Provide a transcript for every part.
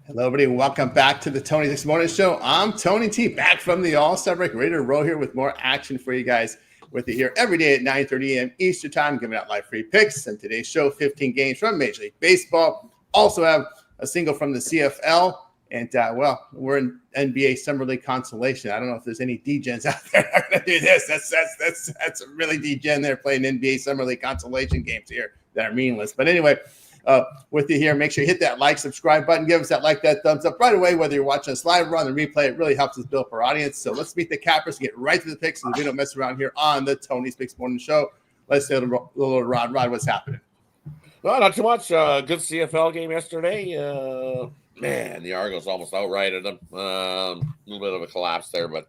Hello, everybody. Welcome back to the Tony This Morning Show. I'm Tony T, back from the All-Star break, ready to roll here with more action for you guys. With you here every day at 9:30 a.m. Eastern Time, giving out live free picks. And today's show, 15 games from Major League Baseball. Also have a single from the CFL. And, we're in NBA Summer League consolation. I don't know if there's any degens out there that are going to do this. That's really degen there playing NBA Summer League consolation games here that are meaningless. But anyway, with you here, make sure you hit that like, subscribe button, give us that thumbs up right away, whether you're watching us live or on the replay. It really helps us build our audience. So let's meet the cappers and get right to the picks, and we don't mess around here on the Tony's Picks Morning Show. Let's say a little Rod, what's happening? Well, not too much. Good CFL game yesterday. Man, the Argos almost outrighted them. A little bit of a collapse there, but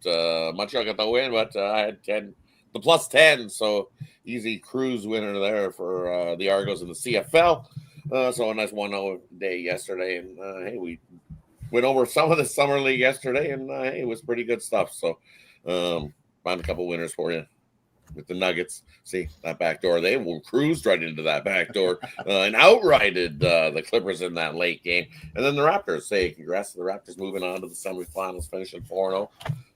Montreal got the win. But I had the plus 10, so easy cruise winner there for the Argos in the CFL. So a nice 1-0 day yesterday, and hey, we went over some of the summer league yesterday, and hey, it was pretty good stuff. So found a couple winners for you with the Nuggets. See that back door? They will cruise right into that back door and outrighted the Clippers in that late game. And then the Raptors. Say congrats to the Raptors moving on to the semifinals, finishing 4-0.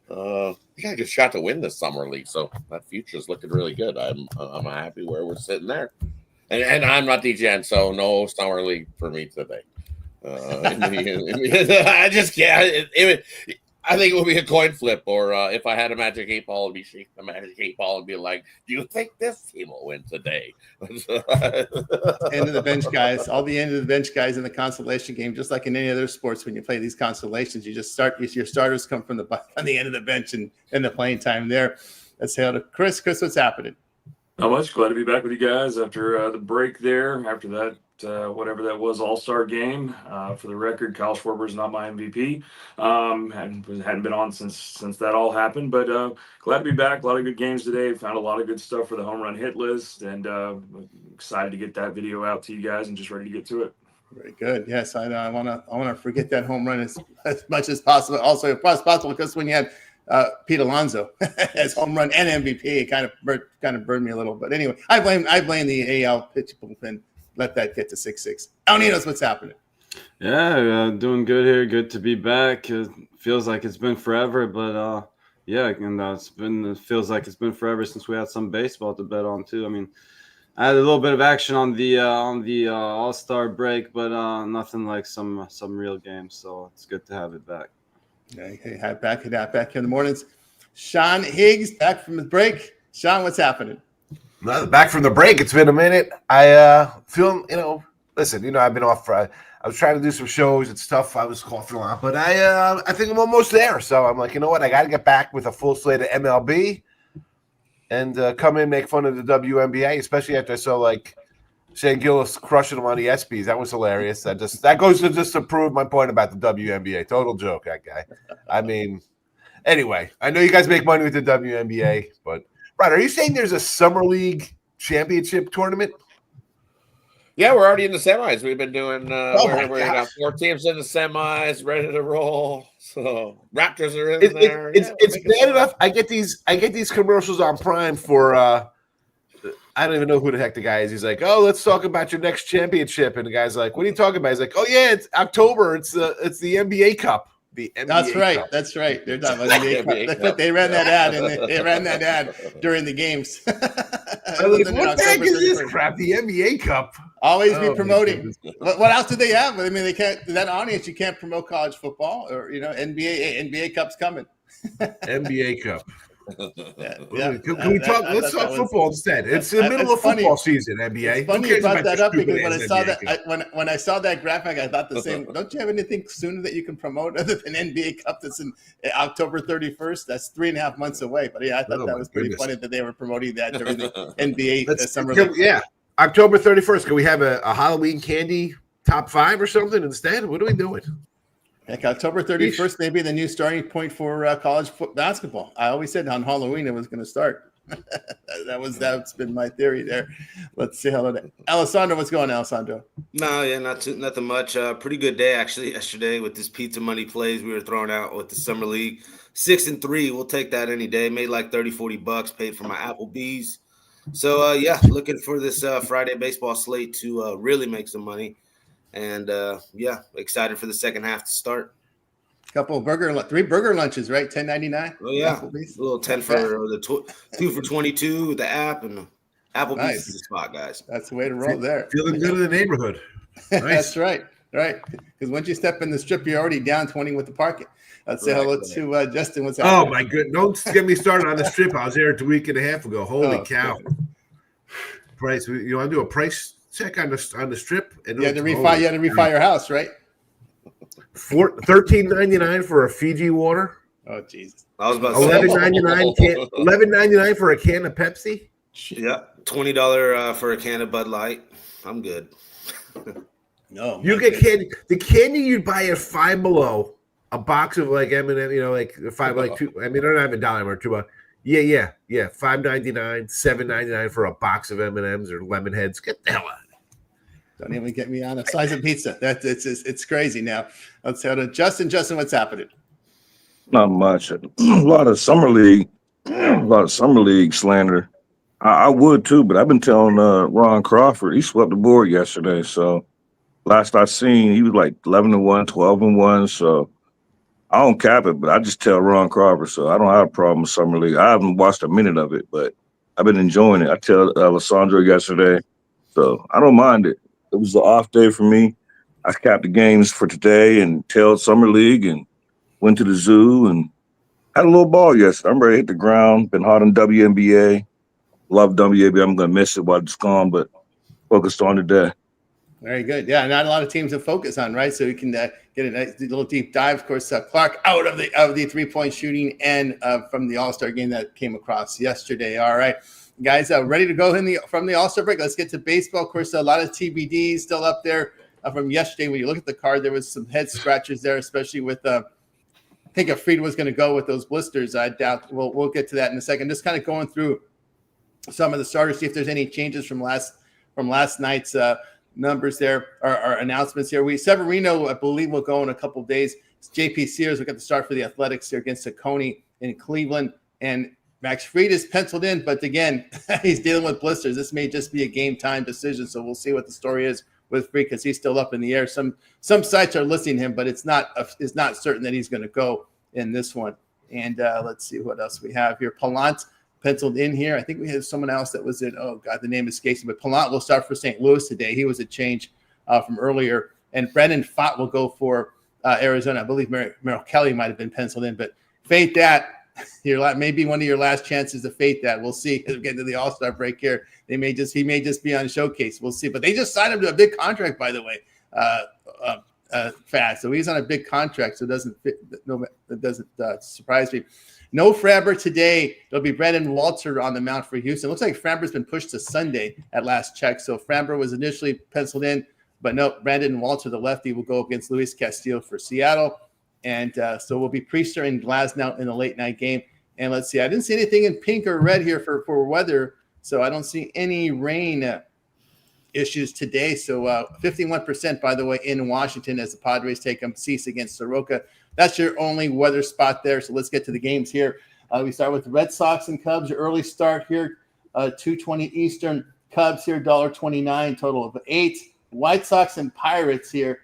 You got a good shot to win this summer league, so that future is looking really good. I'm happy where we're sitting there. And I'm not DGN, so no summer league for me today. I just can't. I think it would be a coin flip, or if I had a magic 8 ball, it'd be shaking the magic 8 ball and be like, "Do you think this team will win today?" End of the bench guys, all the end of the bench guys in the consolation game, just like in any other sports. When you play these consolations, you just start. Your starters come from on the end of the bench and the playing time there. Let's say hello to Chris. Chris, what's happening? Not much. Glad to be back with you guys after the break there. After that, whatever that was, All-Star game. For the record, Kyle Schwarber is not my MVP. Hadn't been on since that all happened. But glad to be back. A lot of good games today. Found a lot of good stuff for the home run hit list, and excited to get that video out to you guys and just ready to get to it. Very good. Yes, I want to forget that home run as much as possible. Also, if possible, because when you had Pete Alonso as home run and MVP, it kind of burned me a little. But anyway, I blame the AL pitch bullpen. Let that get to 6-6. Elnie knows what's happening. Yeah, doing good here. Good to be back. It feels like it's been forever, but it feels like it's been forever since we had some baseball to bet on too. I mean, I had a little bit of action on the All-Star break, but nothing like some real games. So it's good to have it back. Hey, back in the mornings. Sean Higgs back from his break. Sean, what's happening? Back from the break. It's been a minute. I feel, listen, I've been off. I was trying to do some shows. It's tough. I was coughing a lot, but I think I'm almost there. So I'm like, you know what? I got to get back with a full slate of MLB and come in, make fun of the WNBA, especially after I saw like Shane Gillis crushing them on the ESPYs. That was hilarious. That goes to just to prove my point about the WNBA. Total joke, that guy. I mean, anyway, I know you guys make money with the WNBA, but Rod, are you saying there's a summer league championship tournament? Yeah, we're already in the semis. We've been doing. We got 4 teams in the semis, ready to roll. So Raptors are in there. It's bad enough. I get these commercials on Prime for. I don't even know who the heck the guy is. He's like, "Oh, let's talk about your next championship," and the guy's like, "What are you talking about?" He's like, "Oh yeah, it's October. It's the NBA Cup." That's right. Cup. That's right. They're talking about the NBA Cup. They ran that ad, and they ran that ad during the games. I'm like, what the heck is this crap? The NBA Cup. Always be promoting. What else do they have? I mean, they can't. That audience, you can't promote college football or NBA Cup's coming. NBA Cup. Yeah. Can we talk? Let's talk football instead. It's the middle of football season, NBA. It's funny you brought that up because when I saw that, when I saw that graphic, I thought the same. Don't you have anything sooner that you can promote other than NBA Cup that's in October 31st? That's 3.5 months away. But yeah, I thought that was pretty funny that they were promoting that during the NBA summer league. Yeah, October 31st. Can we have a Halloween candy top 5 or something instead? What are we doing? Like October 31st may be the new starting point for college basketball. I always said on Halloween it was going to start. That's been my theory there. Let's see. Hello, Alessandro. What's going on, Alessandro? No, yeah, nothing much. Pretty good day actually yesterday with this pizza money plays we were throwing out with the summer league. 6-3, we'll take that any day. Made like $30-$40, paid for my Applebee's. So looking for this Friday baseball slate to really make some money. And yeah, excited for the second half to start. Three burger lunches, right? $10.99. Oh yeah, Applebee's. a little 10 for the 2 for 22 with the app, and Applebee's Nice. is the spot, guys. That's the way to roll there. Feeling good in the neighborhood. Nice. That's right. Because once you step in the strip, you're already down 20 with the parking. Let's say hello to Justin. What's happening? Oh my good! Don't get me started on the strip. I was there a week and a half ago. Holy cow! Price. You want to do a price check on the strip? And you had to refi your house, right? $13.99 for a Fiji water. Oh Jesus! I was about to say $11.99 for a can of Pepsi. Yeah, $20 for a can of Bud Light. I'm good. No, you get candy. The candy you'd buy at Five Below, a box of like M&M, like five, like two. I mean, I don't have $1 or $2. Yeah. $5.99, $7.99 for a box of M&Ms or lemon heads. Get the hell out of there. Don't even get me on a slice of pizza. It's crazy now. Let's go to Justin. Justin, what's happening? Not much. A lot of summer league slander. I would too, but I've been telling Ron Crawford, he swept the board yesterday. So last I seen, he was like 11-1, 12-1. So I don't cap it, but I just tell Ron Crawford. So I don't have a problem with summer league. I haven't watched a minute of it, but I've been enjoying it. I tell Alessandro yesterday, so I don't mind it. It was an off day for me. I capped the games for today and tailed summer league and went to the zoo and had a little ball yesterday. I'm ready to hit the ground. Been hot on WNBA. Love WNBA. I'm going to miss it while it's gone, but focused on today. Very good. Yeah, not a lot of teams to focus on, right? So we can get a nice little deep dive. Of course, Clark out of the 3-point shooting and from the All-Star game that came across yesterday. All right, guys, ready to go from the All-Star break. Let's get to baseball. Of course, a lot of TBDs still up there from yesterday. When you look at the card, there was some head scratchers there, especially with I think if Fried was going to go with those blisters. I doubt. We'll get to that in a second. Just kind of going through some of the starters, see if there's any changes from last night's numbers there or announcements here. Severino, I believe, will go in a couple of days. JP Sears will get the start for the Athletics here against Oconee in Cleveland. And Max Fried is penciled in, but again, he's dealing with blisters. This may just be a game time decision, so we'll see what the story is with Fried because he's still up in the air. Some sites are listing him, but it's not certain that he's going to go in this one. And let's see what else we have here. Pallant penciled in here. I think we have someone else that was in. Oh God, the name escapes me. But Pallant will start for St. Louis today. He was a change from earlier. And Brendan Fott will go for Arizona. I believe Merrill Kelly might have been penciled in, but fate that. Maybe one of your last chances to fate that. We'll see as we get to the All-Star break here. He may just be on showcase. We'll see. But they just signed him to a big contract, by the way. Fast. So he's on a big contract. So it doesn't surprise me. No Framber today. There'll be Brandon Walter on the mound for Houston. Looks like Framber's been pushed to Sunday at last check. So Framber was initially penciled in, but no, Brandon Walter, the lefty, will go against Luis Castillo for Seattle. And so we'll be Priester and Glasnow in the late night game. And let's see, I didn't see anything in pink or red here for weather. So I don't see any rain issues today. So 51%, by the way, in Washington as the Padres take Cease against Soroka. That's your only weather spot there. So let's get to the games here. We start with the Red Sox and Cubs. Your early start here, 2:20 Eastern. Cubs here, $1.29, total of 8. White Sox and Pirates here.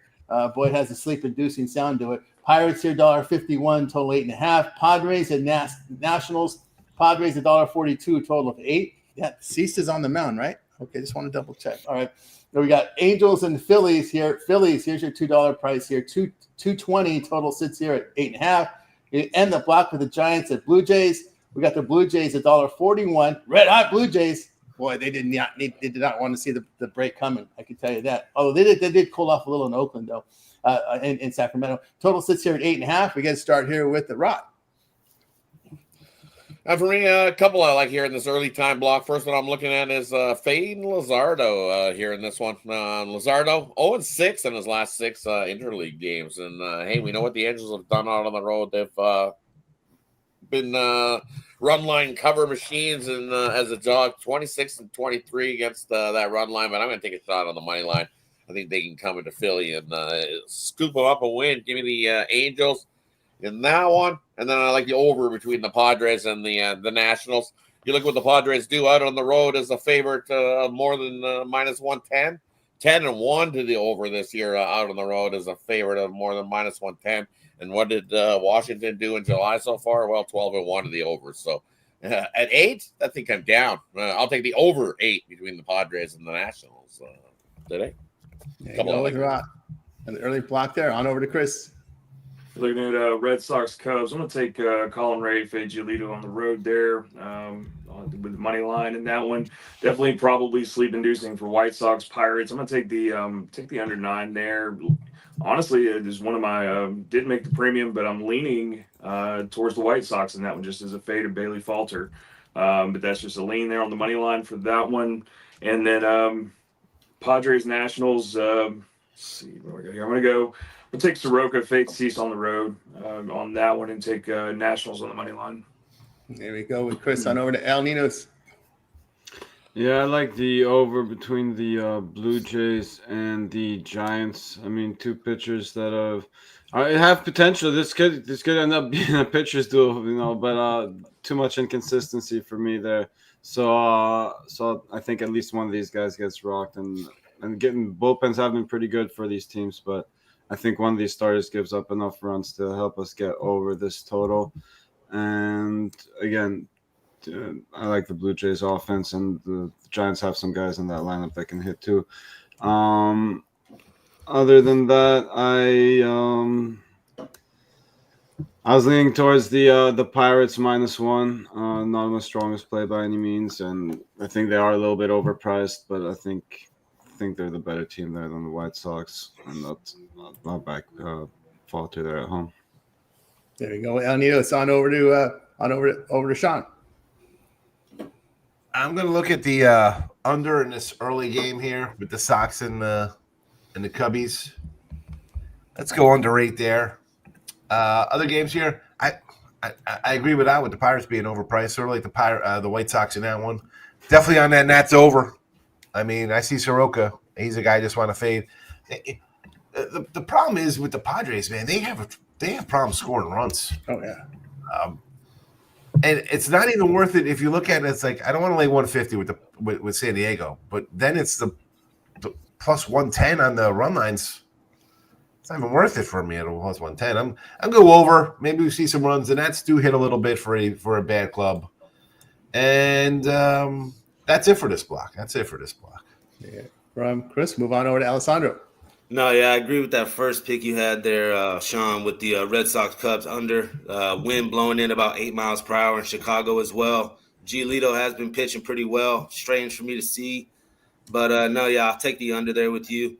Boy, it has a sleep-inducing sound to it. Pirates here, $1.51, total 8.5. Padres and Nationals. Padres, $1.42, total of 8. Yeah, Cease is on the mound, right? Okay, just want to double check. All right. Now we got Angels and Phillies here. Phillies, here's your $2 price here. $2.20, total sits here at 8.5. You end the block with the Giants at Blue Jays. We got the Blue Jays at $1.41. Red hot Blue Jays. Boy, they did not want to see the break coming. I can tell you that. Although they did cool off a little in Oakland though, in Sacramento. Total sits here at 8.5. We got to start here with the Rock. For me, a couple I like here in this early time block. First one I'm looking at is Fade Luzardo here in this one. Luzardo 0-6 in his last 6 interleague games. And, hey, we know what the Angels have done out on the road. They've been run line cover machines and as a dog, 26-23 against that run line. But I'm going to take a shot on the money line. I think they can come into Philly and scoop them up and win. Give me the Angels in that one. And then I like the over between the Padres and the Nationals. You look what the Padres do out on the road as a favorite, more than minus 110. 10-1 to the over this year out on the road as a favorite of more than -110. And what did Washington do in July so far? Well, 12-1 to the over. So at 8, I think I'm down. I'll take the over 8 between the Padres and the Nationals today. Couple of Rock. And the early block there. On over to Chris. Looking at Red Sox Cubs, I'm going to take Colin Ray, Fade Giolito on the road there with the money line in that one. Definitely probably sleep inducing for White Sox Pirates. I'm going to take the under 9 there. Honestly, it is one of my didn't make the premium, but I'm leaning towards the White Sox in that one just as a fade of Bailey Falter. But that's just a lean there on the money line for that one. And then Padres Nationals. Let's see where we go here. I'm going to take Soroka, fade Cease on the road on that one, and take Nationals on the money line. There we go with Chris. On over to El Ninos. Yeah, I like the over between the Blue Jays and the Giants. I mean, two pitchers that have potential. This could end up being a pitcher's duel, but too much inconsistency for me there. So I think at least one of these guys gets rocked, and getting bullpens have been pretty good for these teams, but I think one of these starters gives up enough runs to help us get over this total. And again, I like the Blue Jays offense, and the Giants have some guys in that lineup that can hit too. Other than that, I was leaning towards the Pirates -1. Not my strongest play by any means, and I think they are a little bit overpriced, but I think they're the better team there than the White Sox, and not back Falter there at home. There we go. El Ninos on over to Sean. I'm going to look at the under in this early game here with the Sox and the Cubbies. Let's go under 8 there. Other games here, I agree with that, with the Pirates being overpriced. Sort of like the White Sox in that one. Definitely on that Nats over. I mean, I see Soroka. He's a guy I just want to fade. The problem is with the Padres, man. They have problems scoring runs. Oh yeah. And it's not even worth it if you look at it. It's like I don't want to lay 150 with San Diego, but then it's the plus 110 on the run lines. It's not even worth it for me at a plus 110. I'm go over. Maybe we see some runs. The Nets do hit a little bit for a bad club, and that's it for this block. Yeah. From Chris, move on over to Alessandro. No, yeah, I agree with that first pick you had there, Sean, with the Red Sox Cubs under. Wind blowing in about 8 miles per hour in Chicago as well. Giolito has been pitching pretty well. Strange for me to see. But, no, yeah, I'll take the under there with you.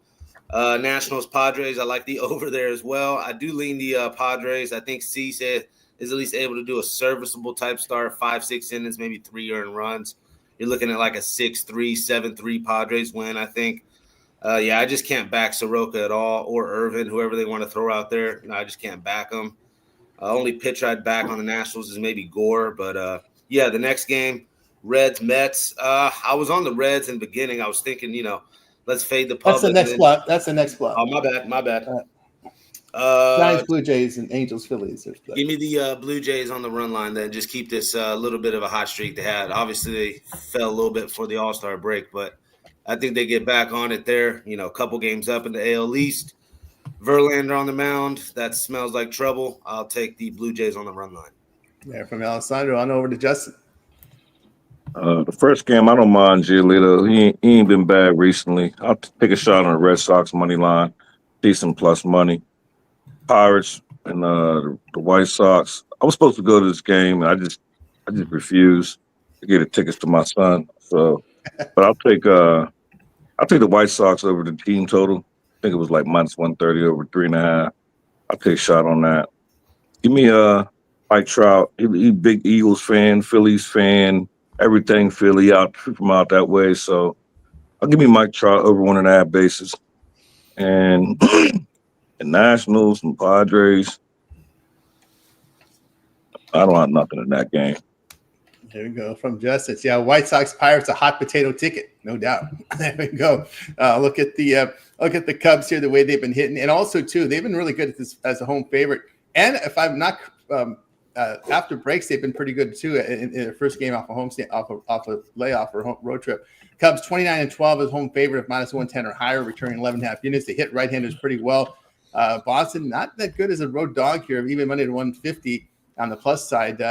Nationals, Padres, I like the over there as well. I do lean the Padres. I think Cease is at least able to do a serviceable type start, 5-6 innings, maybe 3 earned runs. You're looking at like a 6-3, 7-3 Padres win, I think. Yeah, I just can't back Soroka at all, or Irvin, whoever they want to throw out there. No, I just can't back them. Only pitcher I'd back on the Nationals is maybe Gore. But, yeah, the next game, Reds, Mets. I was on the Reds in the beginning. I was thinking, let's fade the public. That's the next block. Oh, my bad. Giants, Blue Jays, and Angels, Phillies. Give me the Blue Jays on the run line then. Just keep this little bit of a hot streak they had. Obviously, they fell a little bit for the All-Star break, but I think they get back on it there. A couple games up in the AL East. Verlander on the mound. That smells like trouble. I'll take the Blue Jays on the run line. Yeah, from Alessandro on over to Justin. The first game, I don't mind Giolito. He ain't been bad recently. I'll take a shot on the Red Sox money line. Decent plus money. Pirates and the White Sox. I was supposed to go to this game, and I just refused to get the tickets to my son. So, but I'll take the White Sox over the team total. I think it was like -130 over 3.5. I'll take a shot on that. Give me Mike Trout. He big Eagles fan, Phillies fan, everything Philly from out that way. So I'll give me Mike Trout over 1.5 bases. And the Nationals and Padres, I don't have nothing in that game. There we go. From Justice. Yeah, White Sox Pirates, a hot potato ticket, no doubt. There we go. Look at the Cubs here, the way they've been hitting. And also, too, they've been really good at this as a home favorite. And if I'm not after breaks, they've been pretty good too in their first game off a homestand, off a layoff or road trip. Cubs 29-12 is home favorite of -110 or higher, returning 11.5 units. They hit right-handers pretty well. Boston not that good as a road dog here, even money to 150 on the plus side.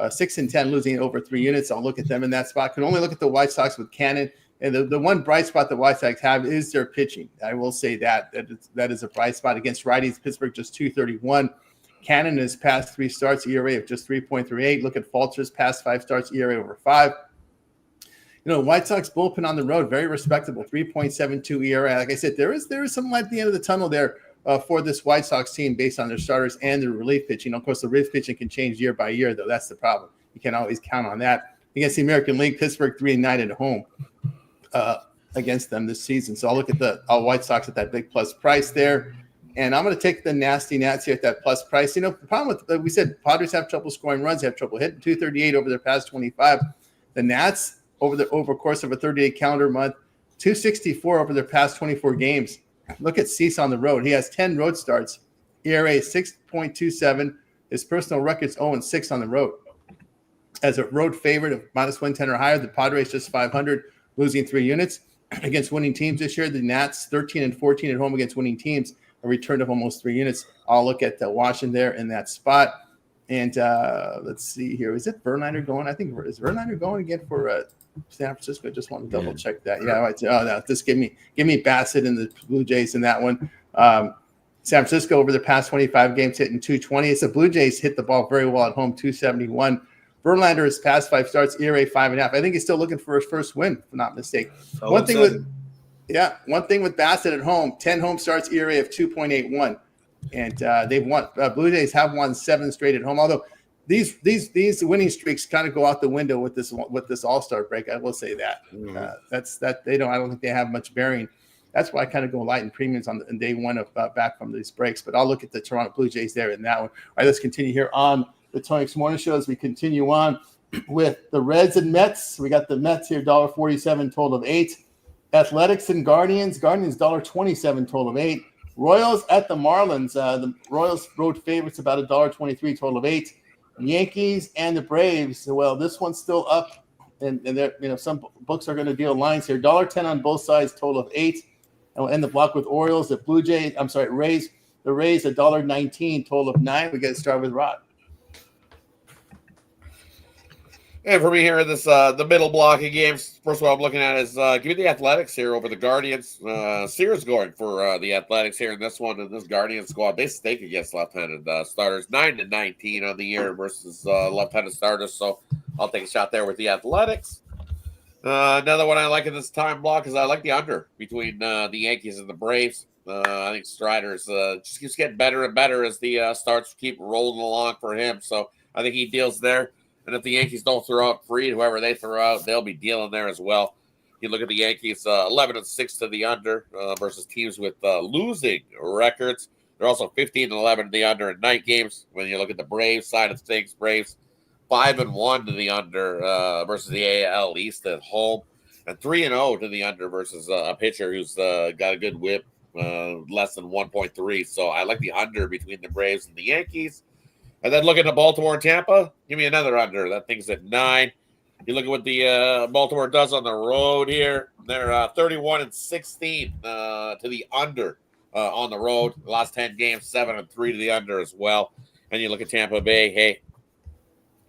6-10, losing over 3 units. I'll look at them in that spot. Can only look at the White Sox with Cannon. And the one bright spot the White Sox have is their pitching. I will say that is a bright spot against righties. Pittsburgh just 231. Cannon has past 3 starts, ERA of just 3.38. Look at Falter's past 5 starts, ERA over 5. White Sox bullpen on the road, very respectable, 3.72 ERA. Like I said, there is some light at the end of the tunnel there for this White Sox team based on their starters and their relief pitching. Of course, the relief pitching can change year by year, though. That's the problem. You can't always count on that. Against the American League, Pittsburgh 3-9 at home against them this season. So I'll look at the White Sox at that big plus price there. And I'm going to take the nasty Nats here at that plus price. The problem with, we said, Padres have trouble scoring runs. They have trouble hitting 238 over their past 25. The Nats, over the course of a 38 calendar month, 264 over their past 24 games. Look at Cease on the road. He has 10 road starts, ERA 6.27. His personal record's 0-6 on the road. As a road favorite of -110 or higher, the Padres just 500, losing 3 units against winning teams this year. The Nats 13-14 at home against winning teams, a return of almost 3 units. I'll look at Washington there in that spot. And let's see here. Is it Verlander going? I think is Verlander going again for San Francisco? I just want to double check that. Yeah, right. No, just give me Bassett and the Blue Jays in that one. San Francisco over the past 25 games hitting 220. It's the Blue Jays hit the ball very well at home, 271. Verlander has past 5 starts, ERA 5.5. I think he's still looking for his first win, if I'm not mistaken. One thing with Bassett at home, 10 home starts, ERA of 2.81. And they've won. Blue Jays have won 7 straight at home. Although these winning streaks kind of go out the window with this All-Star break. I will say that. That's that they don't. I don't think they have much bearing. That's why I kind of go light in premiums on day one of back from these breaks. But I'll look at the Toronto Blue Jays there in that one. All right, let's continue here on the Tony X Morning Show as we continue on with the Reds and Mets. We got the Mets here, $1.47, total of 8. Athletics and Guardians. Guardians $1.27, total of 8. Royals at the Marlins. The Royals road favorites about $1.23, total of 8. Yankees and the Braves. Well, this one's still up, and some books are going to deal lines here. $1.10 on both sides, total of 8. And we'll end the block with Orioles. The Rays. The Rays $1.19, total of 9. We got to start with Rod. And for me here in this the middle block of games, first one I'm looking at is give me the Athletics here over the Guardians. Sears going for the Athletics here in this one, and this Guardians squad, they stink against left-handed starters, 9-19 on the year versus left-handed starters. So I'll take a shot there with the Athletics. Another one I like in this time block is I like the under between the Yankees and the Braves. I think Strider's just keeps getting better and better as the starts keep rolling along for him. So I think he deals there. And if the Yankees don't throw out Fried, whoever they throw out, they'll be dealing there as well. You look at the Yankees, 11-6 to the under versus teams with losing records. They're also 15-11 to the under in night games. When you look at the Braves side of things, Braves 5-1 to the under versus the AL East at home, and 3-0 to the under versus a pitcher who's got a good whip, less than 1.3. So I like the under between the Braves and the Yankees. And then look at the Baltimore and Tampa. Give me another under. That thing's at 9. You look at what the Baltimore does on the road here. They're 31-16 to the under on the road. The last 10 games, 7-3 to the under as well. And you look at Tampa Bay. Hey,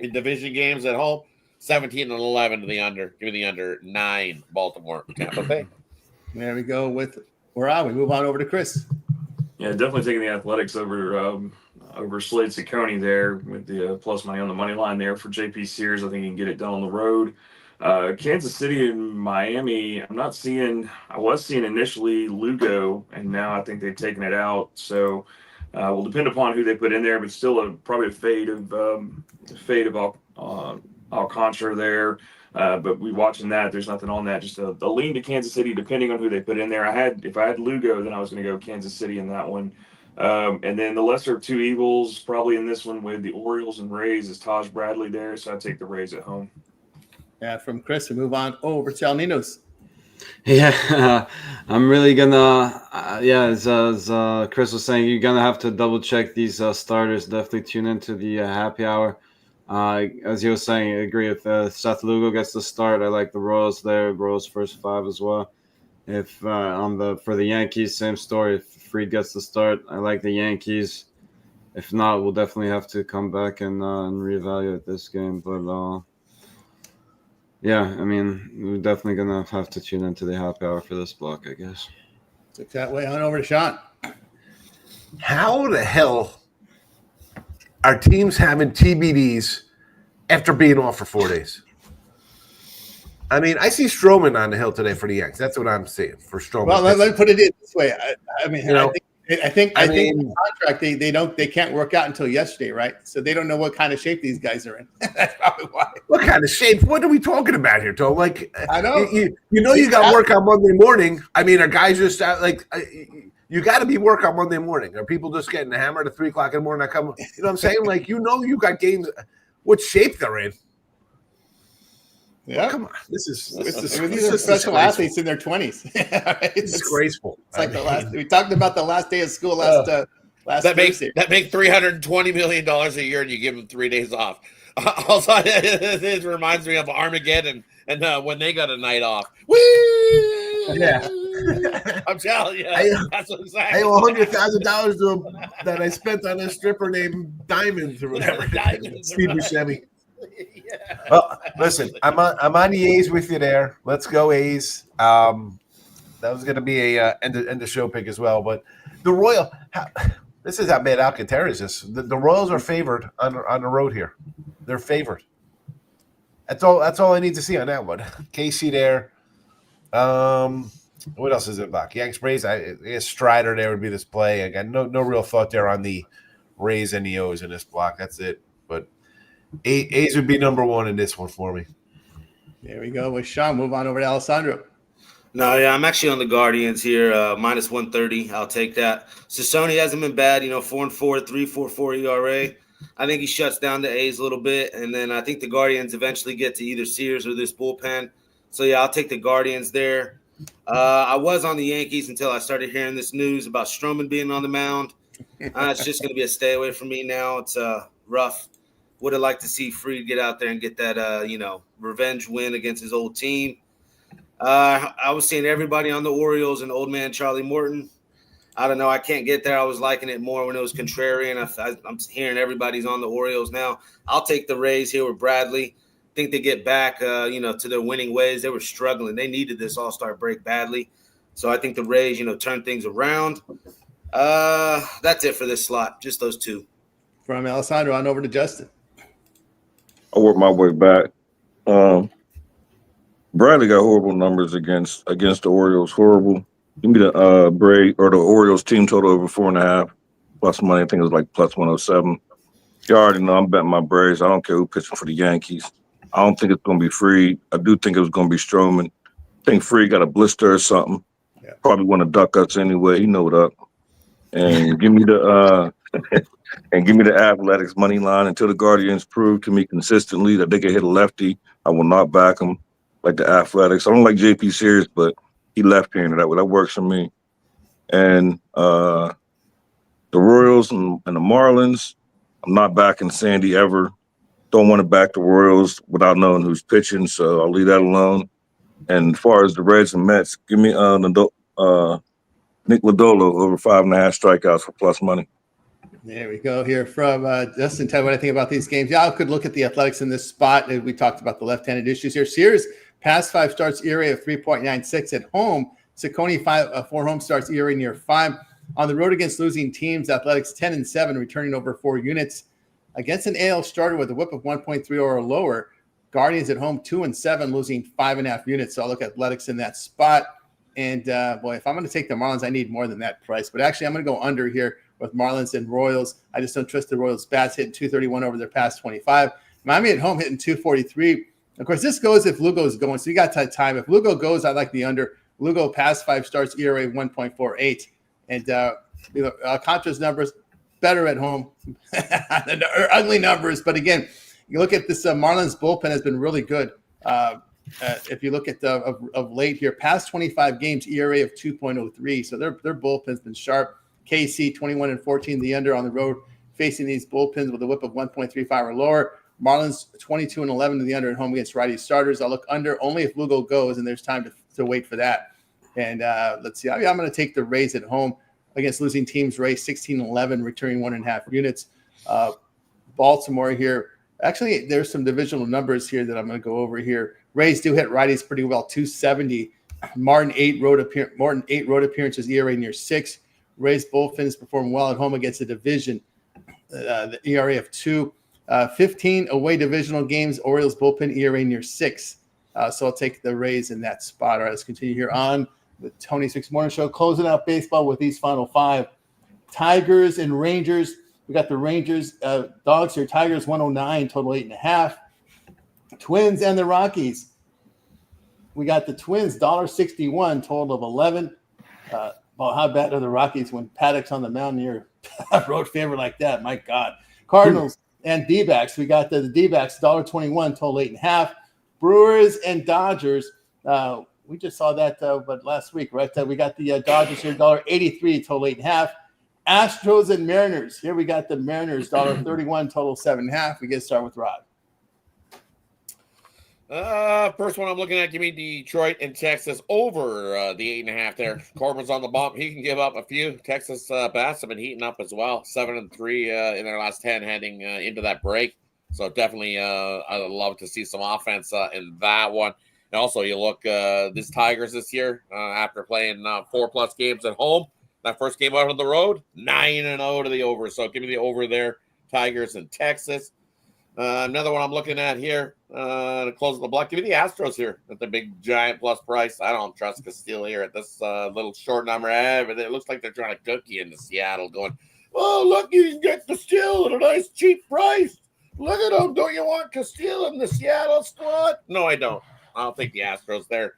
in division games at home, 17-11 to the under. Give me the under 9. Baltimore, Tampa Bay. There we go. Where are we? Move on over to Chris. Yeah, definitely taking the Athletics over Slade Ciccone there with the plus money on the money line there for JP Sears. I think he can get it done on the road. Kansas City and Miami, I was seeing initially Lugo, and now I think they've taken it out. So will depend upon who they put in there, but still probably a fade of Alcantara there. But we watching that. There's nothing on that. Just a lean to Kansas City, depending on who they put in there. If I had Lugo, then I was going to go Kansas City in that one. And then the lesser of two evils, probably in this one with the Orioles and Rays, is Taj Bradley there. So I take the Rays at home. From Chris, we move on over to El Ninos. Yeah, I'm really gonna. As Chris was saying, you're gonna have to double check these starters. Definitely tune into the happy hour. As you were saying, I agree. If Seth Lugo gets the start, I like the Royals there. Royals first five as well. If for the Yankees, same story. If Fried gets the start, I like the Yankees. If not, we'll definitely have to come back and reevaluate this game. But yeah, I mean, we're definitely gonna have to tune into the happy hour for this block, I guess. Took that way on over to Sean. How the hell are teams having TBDs after being off for 4 days? I mean, I see Stroman on the hill today for the Yanks. That's what I'm saying for Stroman. Well, let me put it in this way. I mean, I think the contract they can't work out until yesterday, right? So they don't know what kind of shape these guys are in. That's probably why. What kind of shape? What are we talking about here, Tom? Like, I know you got work on Monday morning. I mean, are guys just you got to be work on Monday morning? Are people just getting hammered at 3 o'clock in the morning? You know what I'm saying? Like, you got games. What shape they're in? Yeah, well, come on. This is these are special athletes in their 20s. It's disgraceful. It's like the last. We talked about the last day of school last Thursday. That make $320 million a year, and you give them 3 days off. Also, it reminds me of Armageddon and when they got a night off. Woo! Yeah, I'm telling you, that's what I owe $100,000 to him that I spent on a stripper named Diamonds or whatever. Steve Buscemi. Yeah. Well, listen, I'm on the A's with you there. Let's go A's. That was going to be a end of show pick as well. But the Royal, this is how bad Alcantara is. The Royals are favored on the road here. They're favored. That's all I need to see on that one. Casey there. What else is it about? Yanks Rays. I guess Strider there would be this play. I got no real thought there on the Rays and the O's in this block. That's it. But A's would be number one in this one for me. There we go with Sean. Move on over to Alessandro. No, yeah, I'm actually on the Guardians here, minus 130. I'll take that. Sony hasn't been bad, 4-4, 3.44 ERA. I think he shuts down the A's a little bit, and then I think the Guardians eventually get to either Sears or this bullpen. So, yeah, I'll take the Guardians there. I was on the Yankees until I started hearing this news about Stroman being on the mound. It's just going to be a stay away from me now. It's rough. Would have liked to see Fried get out there and get that, revenge win against his old team. I was seeing everybody on the Orioles and old man Charlie Morton. I don't know. I can't get there. I was liking it more when it was contrarian. I'm hearing everybody's on the Orioles now. I'll take the Rays here with Bradley. I think they get back, to their winning ways. They were struggling. They needed this all-star break badly. So I think the Rays, turn things around. That's it for this slot. Just those two. From Alessandro on over to Justin. I work my way back. Bradley got horrible numbers against the Orioles. Horrible. Give me the the Orioles team total over 4.5 plus money. I think it was like plus 107. You already know I'm betting my Braves. I don't care who pitching for the Yankees. I don't think it's going to be Fried. I do think it was going to be Stroman. I think Fried got a blister or something. Yeah. Probably want to duck us anyway. You know what up. And give me the Athletics money line until the Guardians prove to me consistently that they can hit a lefty. I will not back them like the Athletics. I don't like JP Sears, but he left-handed. That works for me. And the Royals and the Marlins, I'm not backing Sandy ever. Don't want to back the Royals without knowing who's pitching, so I'll leave that alone. And as far as the Reds and Mets, give me Nick Lodolo over 5.5 strikeouts for plus money. There we go here from Justin. Tell me what I think about these games. Yeah, I could look at the Athletics in this spot. We talked about the left-handed issues here. Sears, past 5 starts, ERA of 3.96 at home. Ciccone, 4 home starts, ERA near 5. On the road against losing teams, Athletics 10-7, returning over 4 units. Against an AL starter with a whip of 1.3 or lower, Guardians at home 2-7, losing 5.5 units. So I'll look at Athletics in that spot. And, if I'm going to take the Marlins, I need more than that price. But actually, I'm going to go under here with Marlins and Royals. I just don't trust the Royals' bats hitting 231 over their past 25. Miami at home hitting 243. Of course, this goes if Lugo is going. So you got time. If Lugo goes, I like the under. Lugo past 5 starts, ERA 1.48. And, Contra's numbers, better at home. Ugly numbers. But again, you look at this Marlins bullpen has been really good. if you look at the of late here, past 25 games, ERA of 2.03. So their bullpen's been sharp. KC 21-14, the under on the road, facing these bullpens with a whip of 1.35 or lower. Marlins 22-11 to the under at home against righty starters. I'll look under only if Lugo goes, and there's time to wait for that. And let's see. I'm going to take the Rays at home against losing teams. Rays 16-11, returning 1.5 units. Baltimore here. Actually, there's some divisional numbers here that I'm going to go over here. Rays do hit righties pretty well, 270. Martin 8 road appearances, ERA near 6. Rays bullpens perform well at home against the division. The ERA of 2. 15 away divisional games. Orioles bullpen ERA near 6. So I'll take the Rays in that spot. All right, let's continue here on the Tony Six Morning Show, closing out baseball with these final 5. Tigers and Rangers. We got the Rangers dogs here. Tigers 109, total 8.5. Twins and the Rockies. We got the Twins $1.61, total of 11. Well, how bad are the Rockies when Paddock's on the mound near a road favorite like that? My God. Cardinals and D-backs. We got the D-backs $1.21, total 8.5. Brewers and Dodgers. We just saw that, but last week, right? We got the Dodgers here $1.83, total 8.5. Astros and Mariners. Here we got the Mariners $1.31, total 7.5. We get started with Rod. First one I'm looking at, give me Detroit and Texas over the 8.5 there. Corbin's on the bump. He can give up a few. Texas bats have been heating up as well. 7-3 in their last 10 heading into that break. So definitely I'd love to see some offense in that one. And also you look, these Tigers this year, after playing 4+ games at home, that first game out on the road, 9-0 to the over. So give me the over there, Tigers and Texas. Another one I'm looking at here to close the block. Give me the Astros here at the big giant plus price. I don't trust Castillo here at this little short number. But it looks like they're trying to cook you into Seattle going, oh, look, you can get Castillo at a nice cheap price. Look at him. Don't you want Castillo in the Seattle squad? No, I don't. I'll take the Astros there.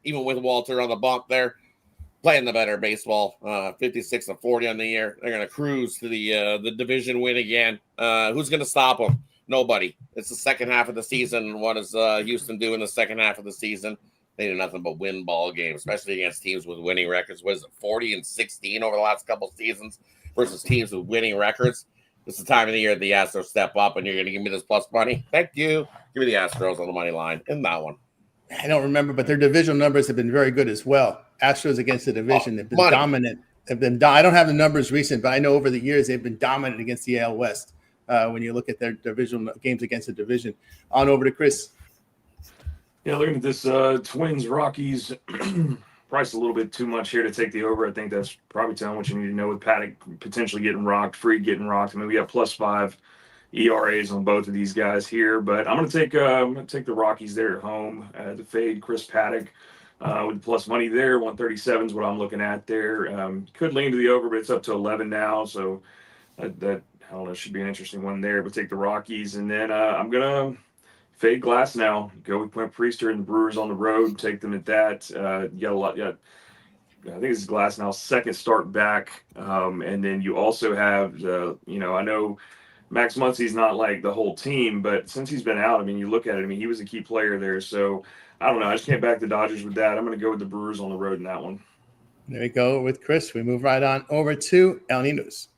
Even with Walter on the bump there. Playing the better baseball, 56-40 on the year. They're going to cruise to the division win again. Who's going to stop them? Nobody. It's the second half of the season. What does Houston do in the second half of the season? They do nothing but win ball games, especially against teams with winning records. What is it, 40-16 over the last couple seasons versus teams with winning records? This is the time of the year the Astros step up, and you're going to give me this plus money? Thank you. Give me the Astros on the money line in that one. I don't remember, but their divisional numbers have been very good as well. Astros against the division have been dominant. I don't have the numbers recent, but I know over the years they've been dominant against the AL West when you look at their divisional games against the division. On over to Chris. Yeah, looking at this Twins Rockies price a little bit too much here to take the over. I think that's probably telling what you need to know with Paddock potentially getting rocked, Fried getting rocked. I mean, we got +5 ERAs on both of these guys here, but I'm going to take the Rockies there at home to fade Chris Paddock with plus money there. 137 is what I'm looking at there. Could lean to the over, but it's up to 11 now, so that I don't know, should be an interesting one there. But take the Rockies, and then I'm going to fade Glass now. Go with Quint Priester and the Brewers on the road. Take them at that. You got a lot. Yeah, I think this is Glass now second start back, and then you also have I know Max Muncy's not like the whole team, but since he's been out, I mean, you look at it, I mean, he was a key player there. So I don't know. I just can't back the Dodgers with that. I'm going to go with the Brewers on the road in that one. There we go with Chris. We move right on over to El Ninos.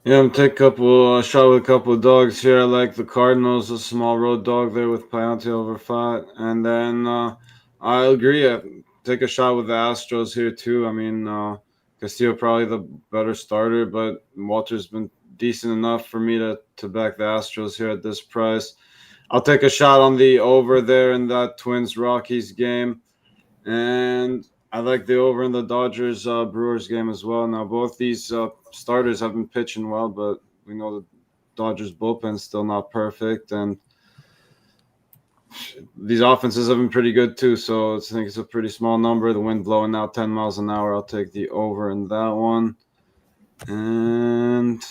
Yeah, I'm take a shot with a couple of dogs here. I like the Cardinals, a small road dog there with Payante over 5. And then I agree. Take a shot with the Astros here too. I mean, Castillo probably the better starter, but Walter's been decent enough for me to back the Astros here at this price. I'll take a shot on the over there in that Twins-Rockies game. And I like the over in the Dodgers-Brewers game as well. Now, both these starters have been pitching well, but we know the Dodgers bullpen's still not perfect. And these offenses have been pretty good too, so I think it's a pretty small number. The wind blowing out 10 miles an hour. I'll take the over in that one. And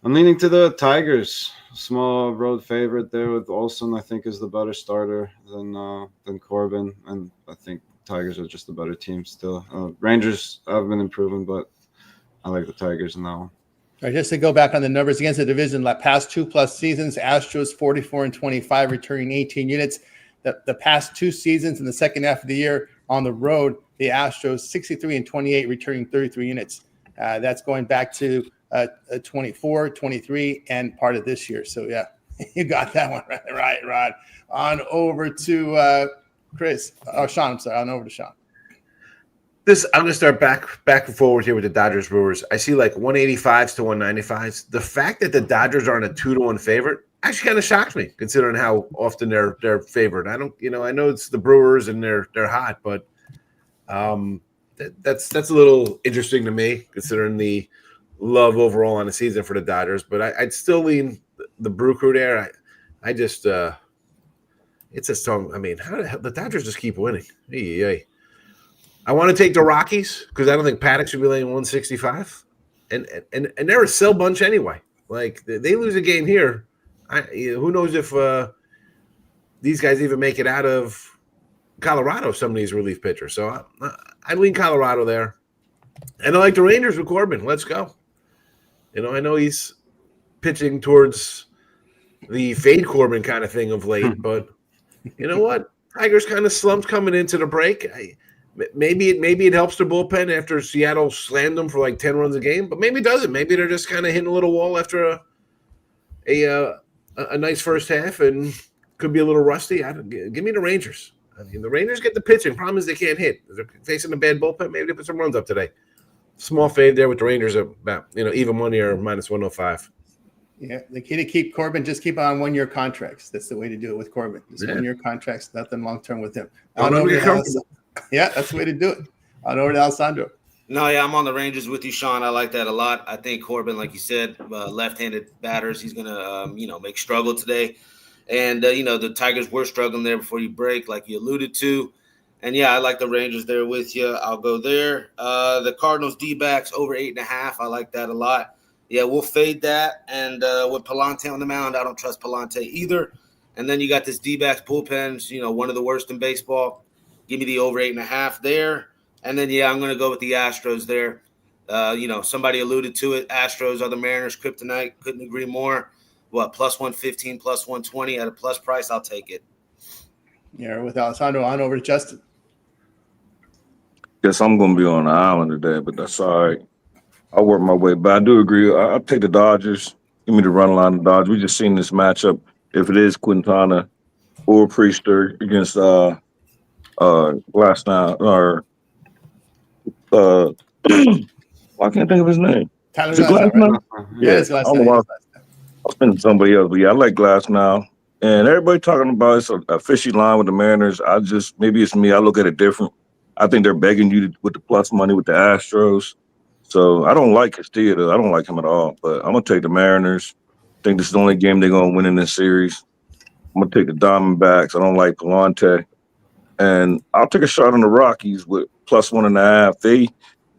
I'm leaning to the Tigers. Small road favorite there with Olsen, I think, is the better starter than Corbin. And I think Tigers are just a better team still. Rangers have been improving, but I like the Tigers in that one. All right, just to go back on the numbers against the division, past 2+ seasons, Astros 44-25, returning 18 units. the past 2 seasons in the second half of the year on the road, the Astros 63-28, returning 33 units. That's going back to 24, 23, and part of this year. So, yeah, you got that one right, Rod. On over to Chris. Oh, Sean, I'm sorry. On over to Sean. I'm gonna start back and forward here with the Dodgers Brewers. I see like 185s to 195s. The fact that the Dodgers aren't a 2-1 favorite actually kind of shocked me, considering how often they're favored. I know it's the Brewers and they're hot, but that's a little interesting to me, considering the love overall on the season for the Dodgers. But I'd still lean the Brew Crew there. I just it's a song. I mean, how the hell the Dodgers just keep winning? Hey. I want to take the Rockies because I don't think Paddock should be laying 165, and they're a sell bunch anyway. Like they lose a game here, who knows if these guys even make it out of Colorado? Some of these relief pitchers. So I lean Colorado there, and I like the Rangers with Corbin. Let's go. I know he's pitching towards the fade Corbin kind of thing of late, but you know what? Tigers kind of slumped coming into the break. Maybe it helps the bullpen after Seattle slammed them for like 10 runs a game, but maybe it doesn't. Maybe they're just kind of hitting a little wall after a nice first half and could be a little rusty. Give me the Rangers. I mean, the Rangers get the pitching. Problem is they can't hit. They're facing a bad bullpen. Maybe they put some runs up today. Small fade there with the Rangers about even money or minus 105. Yeah, the key to keep Corbin, just keep on 1-year contracts. That's the way to do it with Corbin. Just 1-year contracts, nothing long term with him. Yeah, that's the way to do it. On over to Alessandro. No, yeah, I'm on the Rangers with you, Sean. I like that a lot. I think Corbin, like you said, left-handed batters, he's gonna make struggle today. And the Tigers were struggling there before you break, like you alluded to. And yeah, I like the Rangers there with you. I'll go there. The Cardinals D-backs over 8.5. I like that a lot. Yeah, we'll fade that. And with Palante on the mound, I don't trust Palante either. And then you got this D-backs bullpens, one of the worst in baseball. Give me the over 8.5 there. And then, yeah, I'm going to go with the Astros there. Somebody alluded to it. Astros are the Mariners' kryptonite. Couldn't agree more. What, plus 115, plus 120 at a plus price? I'll take it. Yeah, with Alessandro. On over to Justin. Guess I'm going to be on the island today, but that's all right. I'll work my way. But I do agree. I'll take the Dodgers. Give me the run line of the Dodgers. We just seen this matchup. If it is Quintana or Priester against Glassnow or I can't think of his name. Tyler Is it Glassnow? Right? Yeah, it's I don't know why I'll spend somebody else, but yeah, I like Glassnow. And everybody talking about it's a fishy line with the Mariners. Maybe it's me. I look at it different. I think they're begging you with the plus money with the Astros. So I don't like Castillo. I don't like him at all. But I'm gonna take the Mariners. I think this is the only game they're gonna win in this series. I'm gonna take the Diamondbacks. I don't like Palante. And I'll take a shot on the Rockies with plus 1.5.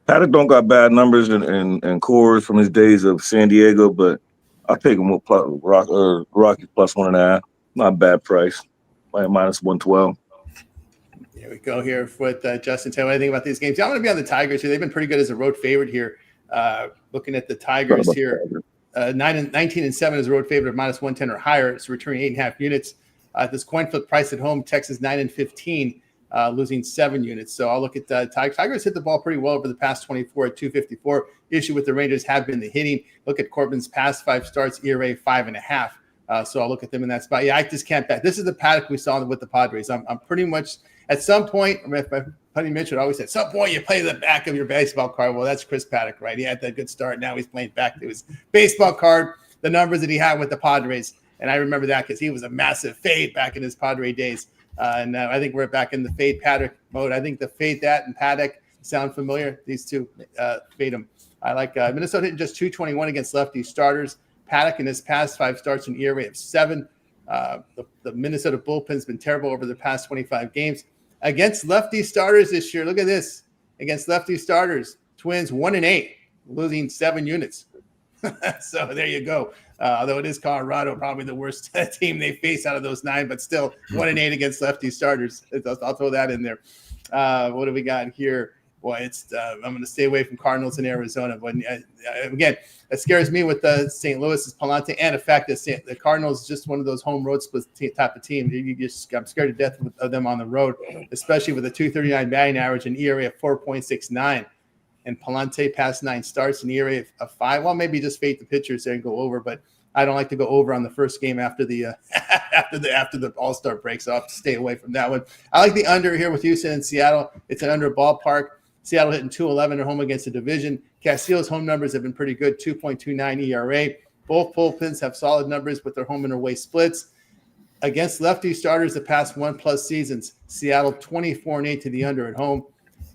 Paddock don't got bad numbers and cores from his days of San Diego, but I'll take him with Rockies plus 1.5. Not a bad price. Minus 112. Here we go here with Justin. Tell me anything about these games. I'm going to be on the Tigers here. They've been pretty good as a road favorite here. Looking at the Tigers here, 19-7 is a road favorite of minus 110 or higher. It's returning 8.5 units. This coin flip price at home, Texas 9-15, losing 7 units. So I'll look at Tigers. Tigers hit the ball pretty well over the past 24 at 254. Issue with the Rangers have been the hitting. Look at Corbin's past 5 starts, ERA 5.5. So I'll look at them in that spot. Yeah, I just can't bet. This is the Paddock we saw with the Padres. I'm pretty much at some point. Buddy Mitchell always said, at some point you play the back of your baseball card. Well, that's Chris Paddock, right? He had that good start. Now he's playing back to his baseball card, the numbers that he had with the Padres. And I remember that because he was a massive fade back in his Padre days. And I think we're back in the fade Paddock mode. I think the fade that and Paddock sound familiar. These two fade them. I like Minnesota hitting just 221 against lefty starters. Paddock in his past 5 starts an ERA of 7. The Minnesota bullpen's been terrible over the past 25 games. Against lefty starters this year, look at this. Against lefty starters, Twins 1-8, losing 7 units. So there you go. Although it is Colorado, probably the worst team they face out of those 9, but still 1-8 against lefty starters. I'll throw that in there. What do we got here? boy, it's I'm going to stay away from Cardinals in Arizona. But again, that scares me with St. Louis's Palante and the fact that the Cardinals is just one of those home road split type of team. I'm scared to death of them on the road, especially with a 239 batting average and ERA of 4.69. And Palante past 9 starts, an ERA of 5. Well, maybe just fade the pitchers there and go over, but I don't like to go over on the first game after the after the All-Star break, so I'll have to stay away from that one. I like the under here with Houston and Seattle. It's an under ballpark. Seattle hitting 211 at home against the division. Castillo's home numbers have been pretty good, 2.29 ERA. Both bullpens have solid numbers with their home and away splits. Against lefty starters the past 1+ seasons, Seattle 24-8 to the under at home.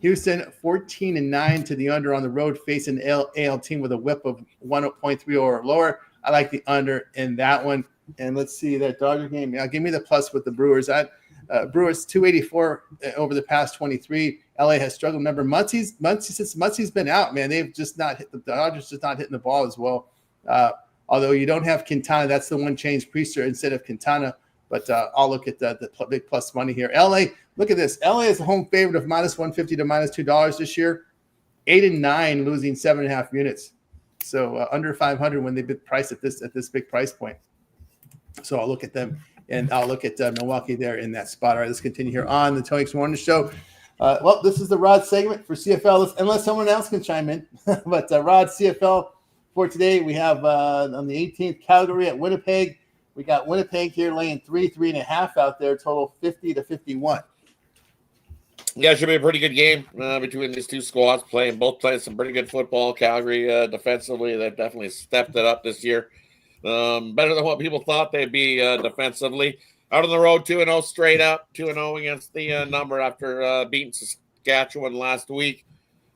Houston 14-9 to the under on the road, facing an AL team with a whip of 1.3 or lower. I like the under in that one. And let's see that Dodger game. Yeah, give me the plus with the Brewers. Brewers 284 over the past 23. LA has struggled. Remember, since Muncie's been out, man, they've just not hit the Dodgers just not hitting the ball as well. Although you don't have Quintana, that's the one change, Priester instead of Quintana. But I'll look at the big plus money here. LA, look at this. LA is a home favorite of -150 to -$2 this year. 8-9, losing 7.5 units. So under 500 when they bid priced at this big price point. So I'll look at them, and I'll look at Milwaukee there in that spot. All right, let's continue here on the Tony Morning Show. Well, this is the Rod segment for CFL, unless someone else can chime in. But Rod, CFL for today, we have on the 18th, Calgary at Winnipeg. We got Winnipeg here laying 3.5 out there, total 50 to 51. Yeah, it should be a pretty good game between these two squads both playing some pretty good football. Calgary defensively, they've definitely stepped it up this year. Better than what people thought they'd be defensively. Out on the road, 2-0 straight up, 2-0 against the number after beating Saskatchewan last week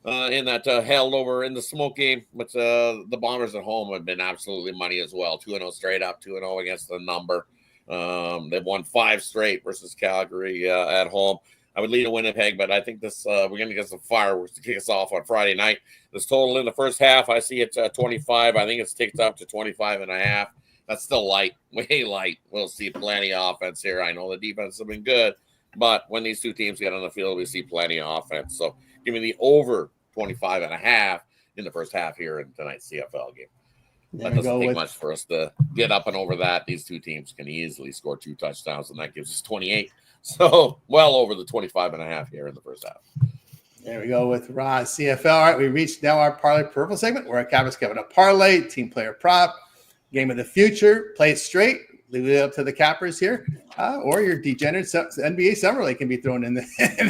in that held over in the smoke game. But the Bombers at home have been absolutely money as well. 2-0 straight up, 2-0 against the number. They've won 5 straight versus Calgary at home. I would lead a Winnipeg, but I think this we're going to get some fireworks to kick us off on Friday night. This total in the first half, I see it 25. I think it's ticked up to 25.5. That's still light, way light. We'll see plenty of offense here. I know the defense has been good, but when these two teams get on the field, we see plenty of offense. So give me the over 25.5 in the first half here in tonight's CFL game. That doesn't take much for us to get up and over that. These two teams can easily score 2 touchdowns, and that gives us 28. So well over the 25.5 here in the first half. There we go with Rod CFL. All right, we reached now our parlay purple segment where our Cabot's giving a parlay, team player prop, game of the future, play it straight, leave it up to the cappers here, or your degenerate NBA Summer League can be thrown in the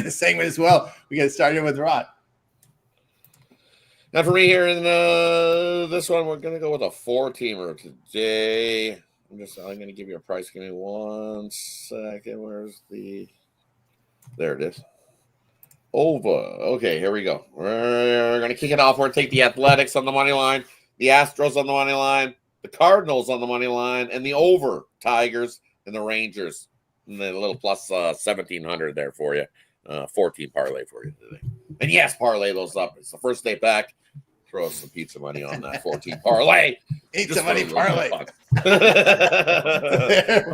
segment as well. We get started with Rod. Now for me here in this one, we're going to go with a 4-teamer today. I'm going to give you a price. Give me 1 second. There it is. Over. Okay, here we go. We're going to kick it off. We're going to take the Athletics on the money line, the Astros on the money line, the Cardinals on the money line, and the over Tigers and the Rangers. And then a little plus 1,700 there for you. 14 parlay for you today. And yes, parlay those up. It's the first day back. Throw some pizza money on that 14 parlay. Pizza money parlay.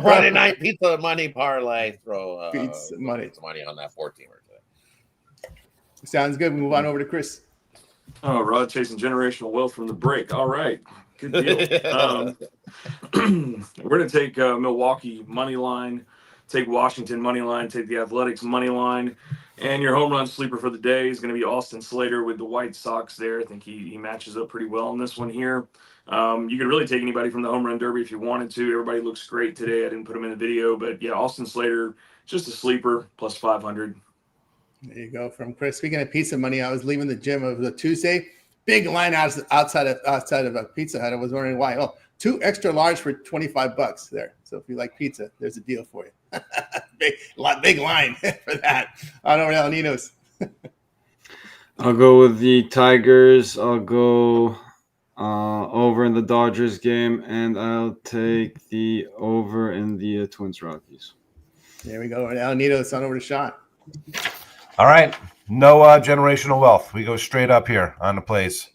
Friday night pizza money parlay. Throw pizza money on that 14er today. Sounds good. We move on over to Chris. Oh, Rod chasing generational wealth from the break. All right. Good deal. We're going to take Milwaukee money line, take Washington money line, take the Athletics money line. And your home run sleeper for the day is going to be Austin Slater with the White Sox there. I think he matches up pretty well in this one here. You could really take anybody from the home run derby if you wanted to. Everybody looks great today. I didn't put them in the video, but yeah, Austin Slater, just a sleeper, plus 500. There you go from Chris. Speaking of pizza money, I was leaving the gym of the Tuesday. Big line outside of a Pizza Hut. I was wondering why. Oh, 2 extra large for $25 there. So if you like pizza, there's a deal for you. big line for that. I don't know, Ninos. I'll go with the Tigers. I'll go over in the Dodgers game, and I'll take the over in the Twins Rockies. There we go. Now Ninos on over to Sean. All right. No generational wealth. We go straight up here on the plays.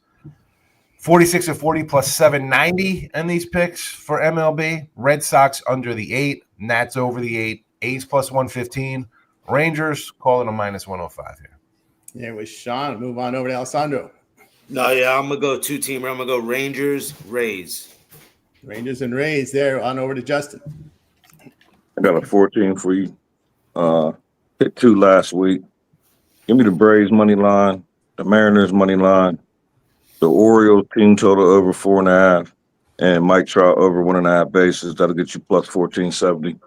46 and 40 plus 790 in these picks for MLB. Red Sox under the 8. Nats over the 8. A's plus 115. Rangers calling a minus 105 here. There was Sean. Move on over to Alessandro. No, yeah, I'm gonna go two-teamer. I'm gonna go Rangers, Rays. Rangers and Rays there. On over to Justin. I got a 14 for you. Hit 2 last week. Give me the Braves money line, the Mariners money line, the Orioles team total over 4.5, and Mike Trout over 1.5 bases. That'll get you plus 1470.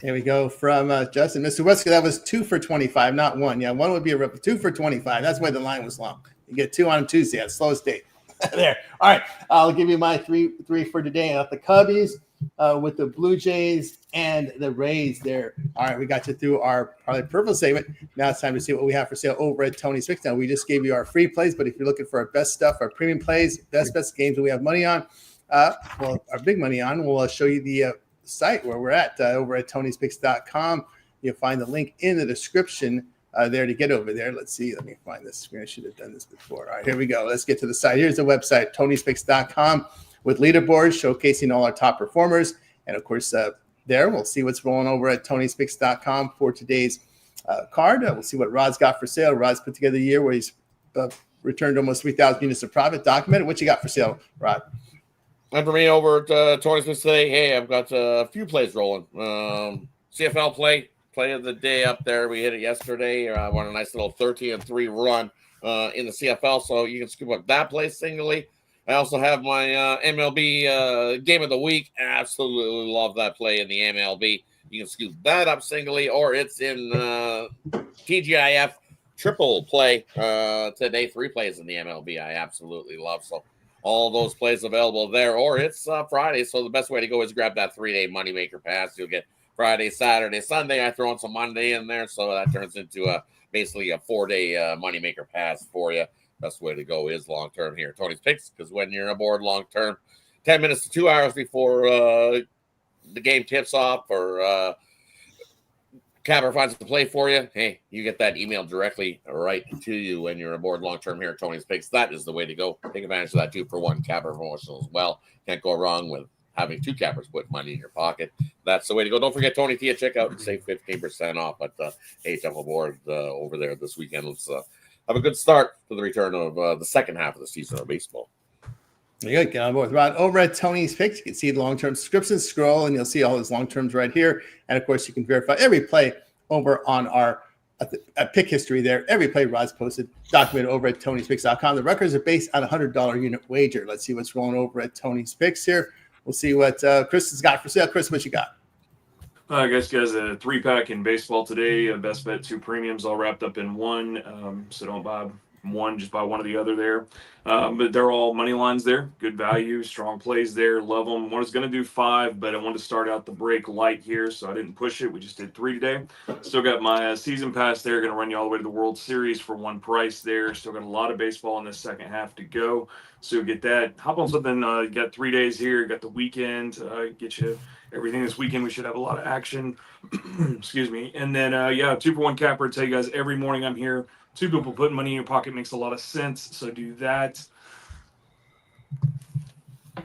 Here we go from Justin. Mr. Wesker, that was 2 for 25, not 1. Yeah, 1 would be a rip. 2 for 25. That's why the line was long. You get 2 on Tuesday. That's slowest date. There. All right. I'll give you my three for today. I got the Cubbies with the Blue Jays and the Rays there. All right. We got you through our probably purple segment. Now it's time to see what we have for sale over at Tony's Picks. Now, we just gave you our free plays, but if you're looking for our best stuff, our premium plays, best games that we have money on, our big money on, we'll show you the site where we're at over at tonyspicks.com. You'll find the link in the description there to get over there. Let's see. Let me find this screen. I should have done this before. All right, here we go. Let's get to the site. Here's the website, tonyspicks.com, with leaderboards showcasing all our top performers. And of course, there we'll see what's rolling over at tonyspicks.com for today's card. We'll see what Rod's got for sale. Rod's put together a year where he's returned almost 3,000 units of profit. Documented. What you got for sale, Rod? And for me over at Tony's Picks today, hey, I've got a few plays rolling. CFL play of the day up there. We hit it yesterday. Won a nice little 13-3 run in the CFL, so you can scoop up that play singly. I also have my MLB game of the week. Absolutely love that play in the MLB. You can scoop that up singly, or it's in TGIF triple play today. 3 plays in the MLB I absolutely love. So all those plays available there, or it's Friday. So the best way to go is grab that 3-day moneymaker pass. You'll get Friday, Saturday, Sunday. I throw in some Monday in there, so that turns into basically a 4-day moneymaker pass for you. Best way to go is long term here, Tony's Picks, because when you're aboard long term, 10 minutes to 2 hours before the game tips off or Capper finds the play for you, hey, you get that email directly right to you when you're aboard long term here at Tony's Picks. That is the way to go. Take advantage of that 2-for-1 Capper promotion as well. Can't go wrong with having 2 cappers put money in your pocket. That's the way to go. Don't forget Tony T at checkout and save 15% off. But hey, jump aboard over there this weekend. Let's have a good start to the return of the second half of the season of baseball. There you go. Get on board with Rod over at Tony's Picks. You can see the long-term subscriptions. Scroll, and you'll see all his long-terms right here. And, of course, you can verify every play over on our pick history there. Every play Rod's posted, documented over at tonyspicks.com. The records are based on a $100 unit wager. Let's see what's rolling over at Tony's Picks here. We'll see what Chris has got for sale. Chris, what you got? I guess, guys, a 3-pack in baseball today. Best bet 2 premiums all wrapped up in one. So don't buy one, just buy one or the other there. But they're all money lines there. Good value, strong plays there. Love them. One is going to do 5, but I wanted to start out the break light here, so I didn't push it. We just did 3 today. Still got my season pass there. Going to run you all the way to the World Series for one price there. Still got a lot of baseball in this second half to go. So you'll get that. Hop on something. You got 3 days here. Got the weekend. Get you everything this weekend. We should have a lot of action. Excuse me. And then, 2-for-1 capper. Tell you guys every morning I'm here. 2 people putting money in your pocket makes a lot of sense. So do that.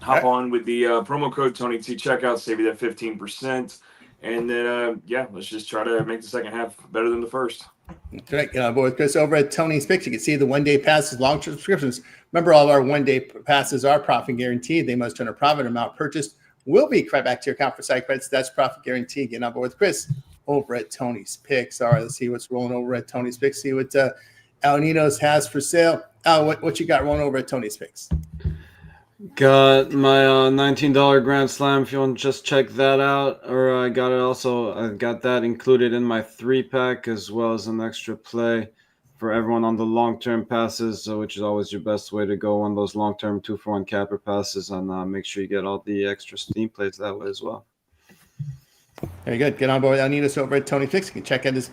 Hop on with the promo code Tony T checkout. Save you that 15%. And then, let's just try to make the second half better than the first. That's right. Get on board with Chris over at Tony's Picks. You can see the 1-day passes, long-term subscriptions. Remember, all of our 1-day passes are profit guaranteed. They must turn a profit amount purchased will be right back to your account for site credits. That's profit guaranteed. Get on board with Chris over at Tony's Picks. All right, let's see what's rolling over at Tony's Picks. See what Al Nino's has for sale. Al, what you got rolling over at Tony's Picks? Got my $19 Grand Slam. If you want to just check that out, or I got that included in my 3-pack as well as an extra play for everyone on the long-term passes, which is always your best way to go on those long-term 2-for-1 capper passes, and make sure you get all the extra steam plays that way as well. Very good. Get on board with El Ninos over at Tony Picks. You can check out his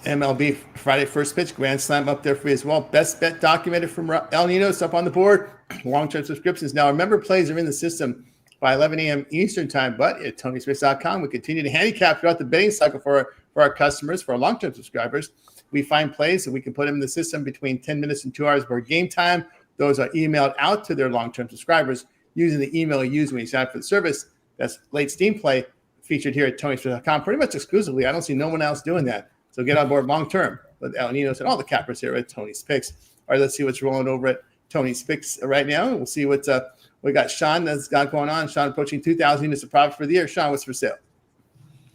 MLB Friday first pitch Grand Slam up there for you as well. Best bet documented from El Ninos up on the board. Long-term subscriptions. Now, remember, plays are in the system by 11 a.m. Eastern time, but at tonyspicks.com, we continue to handicap throughout the betting cycle for our customers, for our long-term subscribers. We find plays that we can put them in the system between 10 minutes and 2 hours before game time. Those are emailed out to their long-term subscribers using the email you use when you sign up for the service. That's late steam play featured here at tonyspicks.com pretty much exclusively. I don't see no one else doing that. So get on board long-term with El Ninos and all the cappers here at Tony's Picks. All right, let's see what's rolling over at Tony's Picks right now. We'll see what's we got Sean that's got going on. Sean approaching 2,000 units of profit for the year. Sean, what's for sale?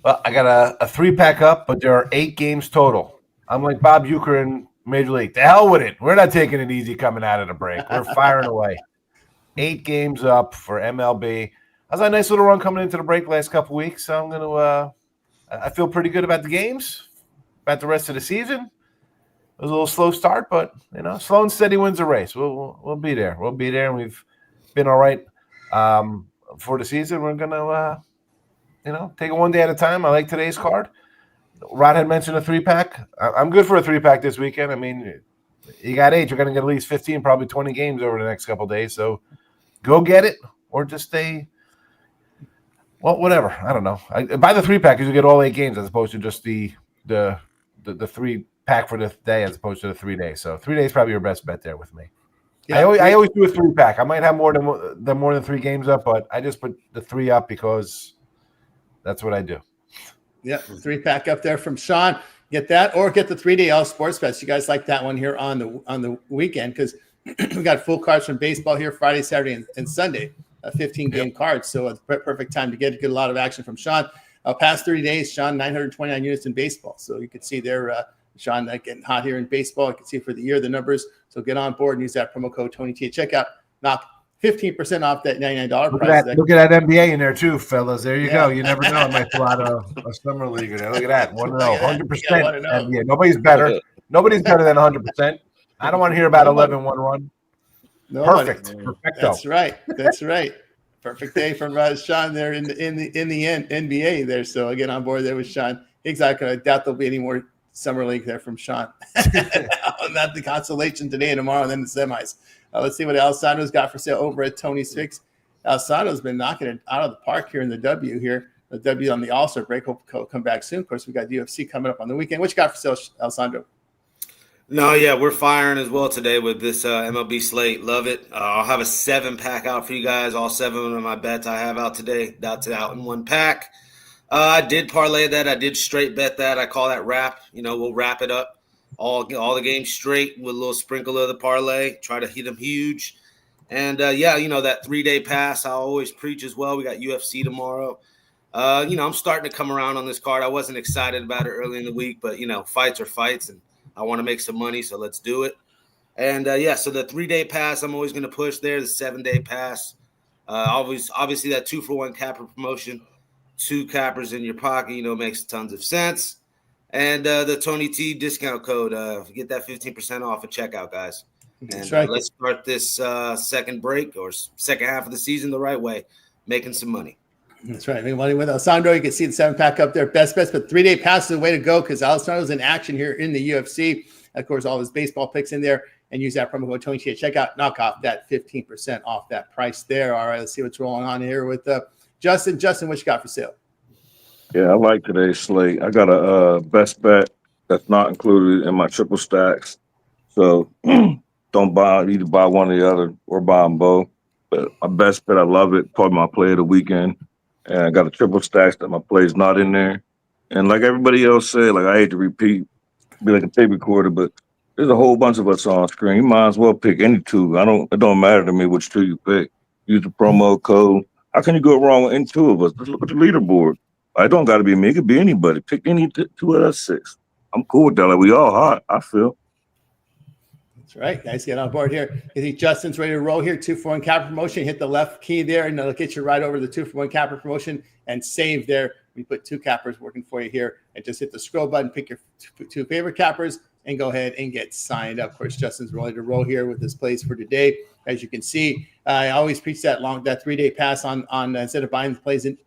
Well, I got a 3-pack up, but there are 8 games total. I'm like Bob Uecker in Major League. The hell with it. We're not taking it easy coming out of the break. We're firing away. 8 games up for MLB. I was on a nice little run coming into the break last couple weeks, so I'm going to I feel pretty good about the games, about the rest of the season. It was a little slow start, but, slow and steady wins the race. We'll be there. We'll be there, and we've been all right for the season. We're going to, take it one day at a time. I like today's card. Rod had mentioned a 3-pack. I'm good for a 3-pack this weekend. I mean, you got 8. You're going to get at least 15, probably 20 games over the next couple of days. So go get it or just stay. Well, whatever. I don't know. Buy the 3-pack because you get all 8 games as opposed to just the 3-pack for the day as opposed to the 3 days. So 3 days is probably your best bet there with me. Yeah, I always do a 3-pack. I might have more than 3 games up, but I just put the 3 up because that's what I do. Yeah, 3-pack up there from Sean. Get that or get the 3-day all sports bets. You guys like that one here on the weekend because we got full cards from baseball here Friday, Saturday, and Sunday. 15-game cards. So it's a perfect time to get a lot of action from Sean. Past 30 days, Sean, 929 units in baseball. So you can see there, Sean, getting hot here in baseball. You can see for the year the numbers. So get on board and use that promo code TonyT at checkout. Knock 15% off that $99 price. Look at that NBA in there too, fellas. There you go. You never know. I might pull out a summer league there. Look at that. 1-0, 100%. NBA. Nobody's better. Nobody's better than 100%. I don't want to hear about 11-1-1. Perfect. Perfecto. That's right. That's right. Perfect day from Sean there in the NBA there. So again, on board there with Sean. Exactly. I doubt there'll be any more summer league there from Sean. Not the consolation today and tomorrow, and then the semis. Let's see what Alessandro's got for sale over at Tony's Picks. Alessandro's been knocking it out of the park here in the W here. The W on the All-Star break. Hope he'll come back soon. Of course, we got UFC coming up on the weekend. What you got for sale, Alessandro? No, yeah, we're firing as well today with this MLB slate. Love it. I'll have a 7-pack out for you guys. All 7 of my bets I have out today. That's out in 1 pack. I did parlay that. I did straight bet that. I call that wrap. We'll wrap it up. All the games straight with a little sprinkle of the parlay. Try to hit them huge. And, that 3-day pass I always preach as well. We got UFC tomorrow. I'm starting to come around on this card. I wasn't excited about it early in the week, but, fights are fights, and I want to make some money, so let's do it. And, so the 3-day pass I'm always going to push there, the 7-day pass. Obviously, that 2-for-1 capper promotion, 2 cappers in your pocket, makes tons of sense. And the Tony T discount code, get that 15% off at checkout, guys. And right. Let's start this second break or second half of the season the right way, making some money. That's right. Money with Alessandro. You can see the 7-pack up there. Best bets, but 3-day pass is the way to go because Alessandro's in action here in the UFC. Of course, all his baseball picks in there, and use that promo code Tony T at checkout. Knock off that 15% off that price there. All right, let's see what's rolling on here with Justin. Justin, what you got for sale? Yeah, I like today's slate. I got a best bet that's not included in my triple stacks. So don't either buy one or the other or buy them both. But my best bet, I love it. Probably my play of the weekend. And I got a triple stacks that my play's not in there. And like everybody else said, I hate to repeat, be like a tape recorder, but there's a whole bunch of us on screen. You might as well pick any 2. It don't matter to me which 2 you pick. Use the promo code. How can you go wrong with any 2 of us? Just look at the leaderboard. It don't got to be me. It could be anybody. Pick any 2 of us 6. I'm cool with that. We all hot, I feel. That's right. Guys, get on board here. You think Justin's ready to roll here? 2-for-1 capper promotion. Hit the left key there, and it'll get you right over the 2-for-1 capper promotion and save there. We put 2 cappers working for you here, and just hit the scroll button, pick your 2 favorite cappers, and go ahead and get signed up. Of course, Justin's ready to roll here with his plays for today. As you can see, I always preach that 3-day pass on instead of buying the plays in,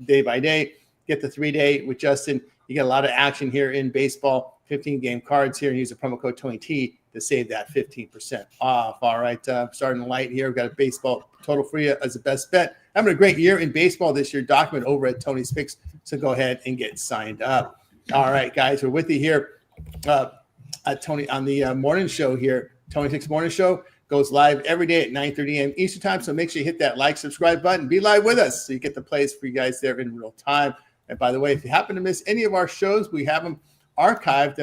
day by day. Get the 3-day with Justin. You get a lot of action here in baseball. 15-game cards here, and use the promo code TonyT to save that 15% off. All right, starting light here. We've got a baseball total for you as a best bet. Having a great year in baseball this year. Document over at Tony's Picks. So go ahead and get signed up. All right, guys, we're with you here at Tony on the morning show here. Tony Picks Morning Show goes live every day at 9:30 a.m. Eastern Time. So make sure you hit that like, subscribe button. Be live with us so you get the plays for you guys there in real time. And by the way, if you happen to miss any of our shows, we have them archived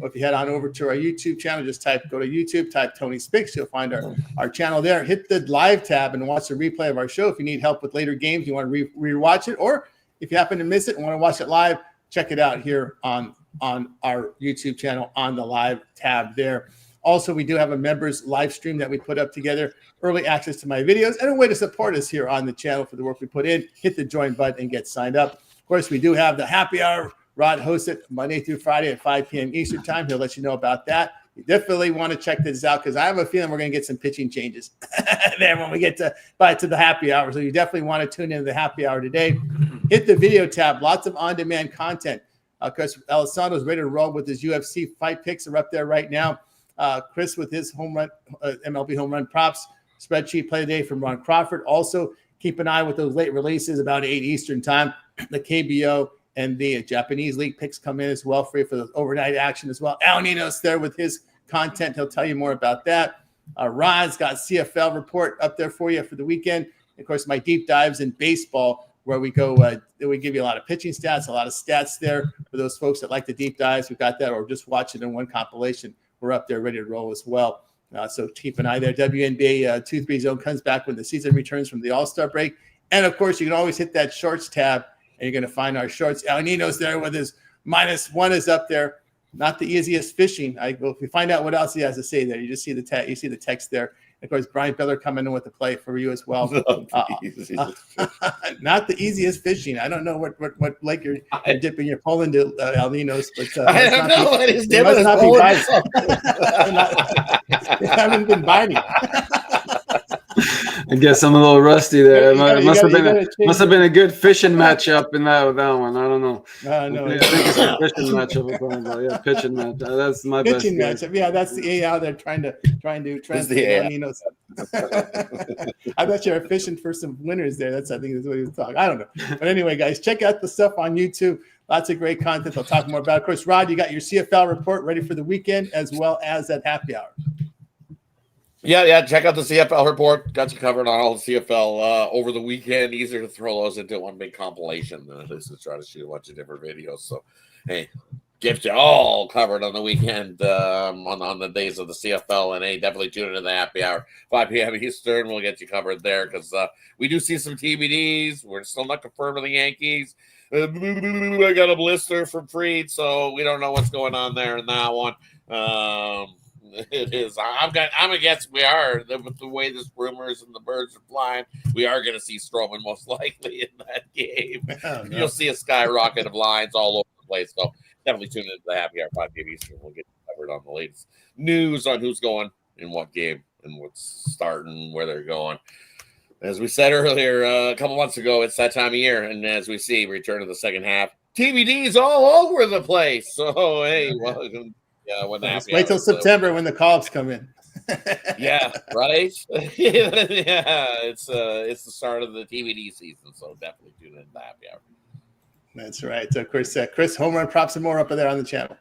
Or if you head on over to our YouTube channel, just go to YouTube, type Tony's Picks. You'll find our channel there. Hit the live tab and watch the replay of our show. If you need help with later games, you want to rewatch it, or if you happen to miss it and want to watch it live, check it out here on our YouTube channel on the live tab there. Also, we do have a members live stream that we put up together, early access to my videos, and a way to support us here on the channel for the work we put in. Hit the join button and get signed up. Of course, we do have the happy hour. Rod hosts it Monday through Friday at 5 p.m. Eastern time. He'll let you know about that. You definitely want to check this out because I have a feeling we're going to get some pitching changes there when we get to the happy hour. So you definitely want to tune into the happy hour today. Hit the video tab. Lots of on-demand content. Chris Alessandro's ready to roll with his UFC fight picks are up there right now. Chris with his home run, MLB home run props spreadsheet play today from Ron Crawford. Also, keep an eye with those late releases about 8 Eastern time. The KBO and the Japanese league picks come in as well for you for the overnight action as well. Al Nino's there with his content. He'll tell you more about that. Ron's got CFL report up there for you for the weekend. Of course, my deep dives in baseball where we go, we give you a lot of pitching stats, a lot of stats there for those folks that like the deep dives. We've got that, or just watch it in one compilation. We're up there ready to roll as well. So keep an eye there. WNBA 2-3 zone comes back when the season returns from the All-Star break. And, of course, you can always hit that shorts tab, and you're going to find our shorts. El Nino's there with his -1 is up there. Not the easiest fishing. If we find out what else he has to say there, you just see the you see the text there. And of course, Brian Biller coming in with the play for you as well. Not the easiest fishing. I don't know what lake you're dipping your pole into, El Nino's, but I don't know what he's dipping his must not pole be biting. They haven't been biting. I guess I'm a little rusty there. It must have been a good fishing Yeah. matchup in that one. I don't know. No, I think it's a fishing matchup. Yeah, pitching matchup. That's my pitching best matchup. Yeah, that's the AI they're trying to translate the El Nino's. I bet you're fishing for some winners there. I think that's what he was talking. I don't know. But anyway, guys, check out the stuff on YouTube. Lots of great content. I'll talk more about. Of course, Rod, you got your CFL report ready for the weekend as well as that happy hour. Yeah. Check out the CFL report. Got you covered on all the CFL over the weekend. Easier to throw those into one big compilation than it is to try to shoot a bunch of different videos. So, hey, get you all covered on the weekend on the days of the CFL. And hey, definitely tune into the happy hour, 5 p.m. Eastern. We'll get you covered there because we do see some TBDs. We're still not confirming the Yankees. I got a blister from Freed, so we don't know what's going on there in that one. It is. I'm a guess we are with the way this rumors and the birds are flying. We are going to see Stroman most likely in that game. Oh, no. You'll see a skyrocket of lines all over the place. So definitely tune into the happy hour 5 p.m. Eastern. We'll get covered on the latest news on who's going in what game and what's starting, where they're going. As we said earlier, a couple months ago, it's that time of year, and as we see, return to the second half, TBD's all over the place. So hey, welcome. Yeah, wait till September when the call-ups come in. Yeah, right. Yeah, it's the start of the TBD season, so definitely tune in to the happy hour. That's right. So of course, Chris, home run props and more up there on the channel.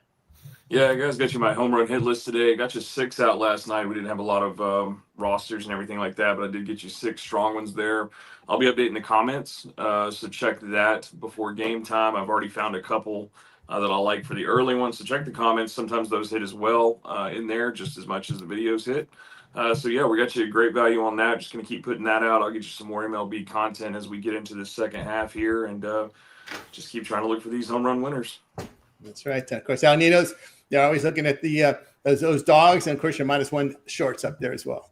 Yeah, guys, got you my home run hit list today. Got you 6 out last night. We didn't have a lot of rosters and everything like that, but I did get you 6 strong ones there. I'll be updating the comments, so check that before game time. I've already found a couple that I like for the early ones. So check the comments. Sometimes those hit as well in there, just as much as the videos hit. So yeah, we got you a great value on that. Just going to keep putting that out. I'll get you some more MLB content as we get into the second half here, and just keep trying to look for these home run winners. That's right. Of course, Al Nino's, they're always looking at the those dogs, and of course your -1 shorts up there as well.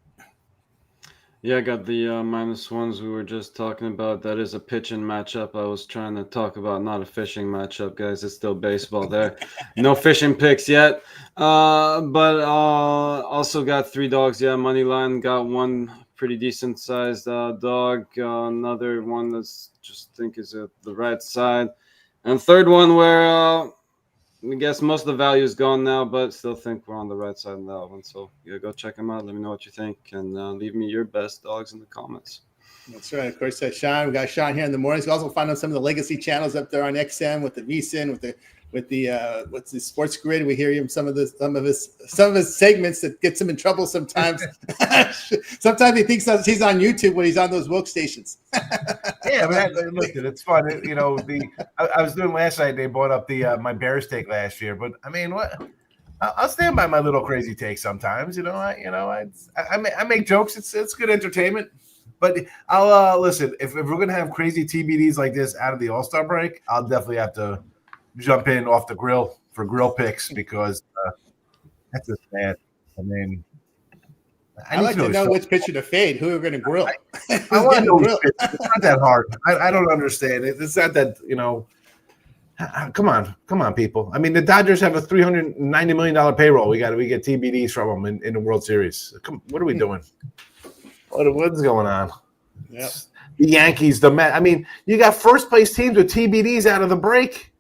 Yeah, I got the -1s we were just talking about. That is a pitching matchup. I was trying to talk about, not a fishing matchup, guys. It's still baseball there. No fishing picks yet. But also got 3 dogs. Yeah, money line. Got one pretty decent sized dog. Another one that's just think is at the right side. And third one where I guess most of the value is gone now, but still think we're on the right side of that one. So yeah, go check them out. Let me know what you think, and leave me your best dogs in the comments. That's right. Of course, Sean. We got Sean here in the mornings. You also find on some of the legacy channels up there on XM with the VSIN, with the what's the Sports Grid. We hear him some of his segments that gets him in trouble sometimes. Sometimes he thinks he's on YouTube when he's on those woke stations. Yeah, man. Listen, it's fun. You know, I was doing last night. They bought up the my bear steak last year, but I mean, what? I'll stand by my little crazy take sometimes. I make jokes. It's good entertainment. But I'll listen. If we're gonna have crazy TBDs like this out of the All-Star break, I'll definitely have to jump in off the grill for grill picks because that's just bad. I mean, I like to know which pitcher to fade. Who are going to grill? I want to know. It's not that hard. I don't understand it. It's not that Come on, people. I mean, the Dodgers have a $390 million payroll. We get TBDs from them in the World Series. What are we doing? What's going on? Yep. The Yankees, the Mets. I mean, you got first place teams with TBDs out of the break.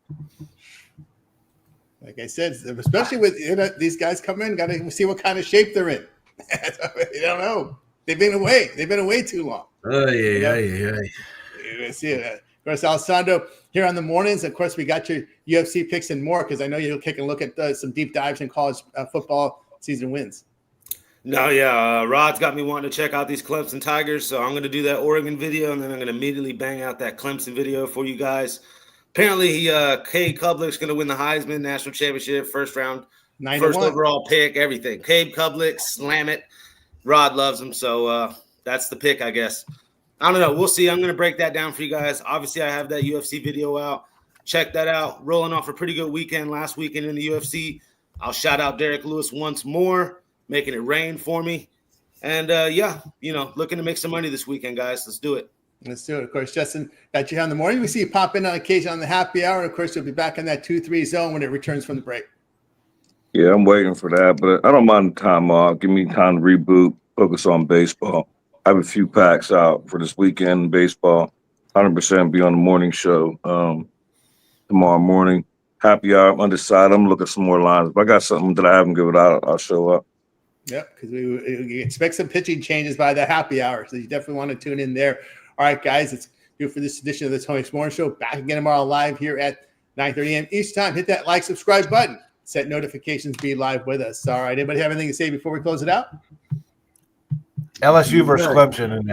Like I said, especially with these guys come in, got to see what kind of shape they're in. You don't know. They've been away. They've been away too long. Yeah. See it. Of course, Alessandro, here on the mornings. Of course, we got your UFC picks and more because I know you'll take a look at some deep dives in college football season wins. No, yeah. Rod's got me wanting to check out these Clemson Tigers, so I'm going to do that Oregon video, and then I'm going to immediately bang out that Clemson video for you guys. Apparently, Cade Kublik's going to win the Heisman National Championship, first round, first overall pick, everything. Cade Kublik, slam it. Rod loves him, so that's the pick, I guess. I don't know. We'll see. I'm going to break that down for you guys. Obviously, I have that UFC video out. Check that out. Rolling off a pretty good weekend last weekend in the UFC. I'll shout out Derek Lewis once more, making it rain for me. And, looking to make some money this weekend, guys. Let's do it. Let's do it. Of course, Justin, got you here in the morning. We see you pop in on occasion on the happy hour. And, of course, you'll be back in that 2-3 zone when it returns from the break. Yeah, I'm waiting for that, but I don't mind the time off. Give me time to reboot, focus on baseball. I have a few packs out for this weekend in baseball. 100% be on the morning show tomorrow morning. Happy hour. I'm undecided. I'm looking at some more lines. If I got something that I haven't given out, I'll show up. Yep, because we expect some pitching changes by the happy hour, so you definitely want to tune in there. All right, guys, it's good for this edition of the Tony Morning Show. Back again tomorrow live here at 9:30 a.m. Eastern time. Hit that like, subscribe button. Set notifications. Be live with us. All right, anybody have anything to say before we close it out? LSU versus Clemson in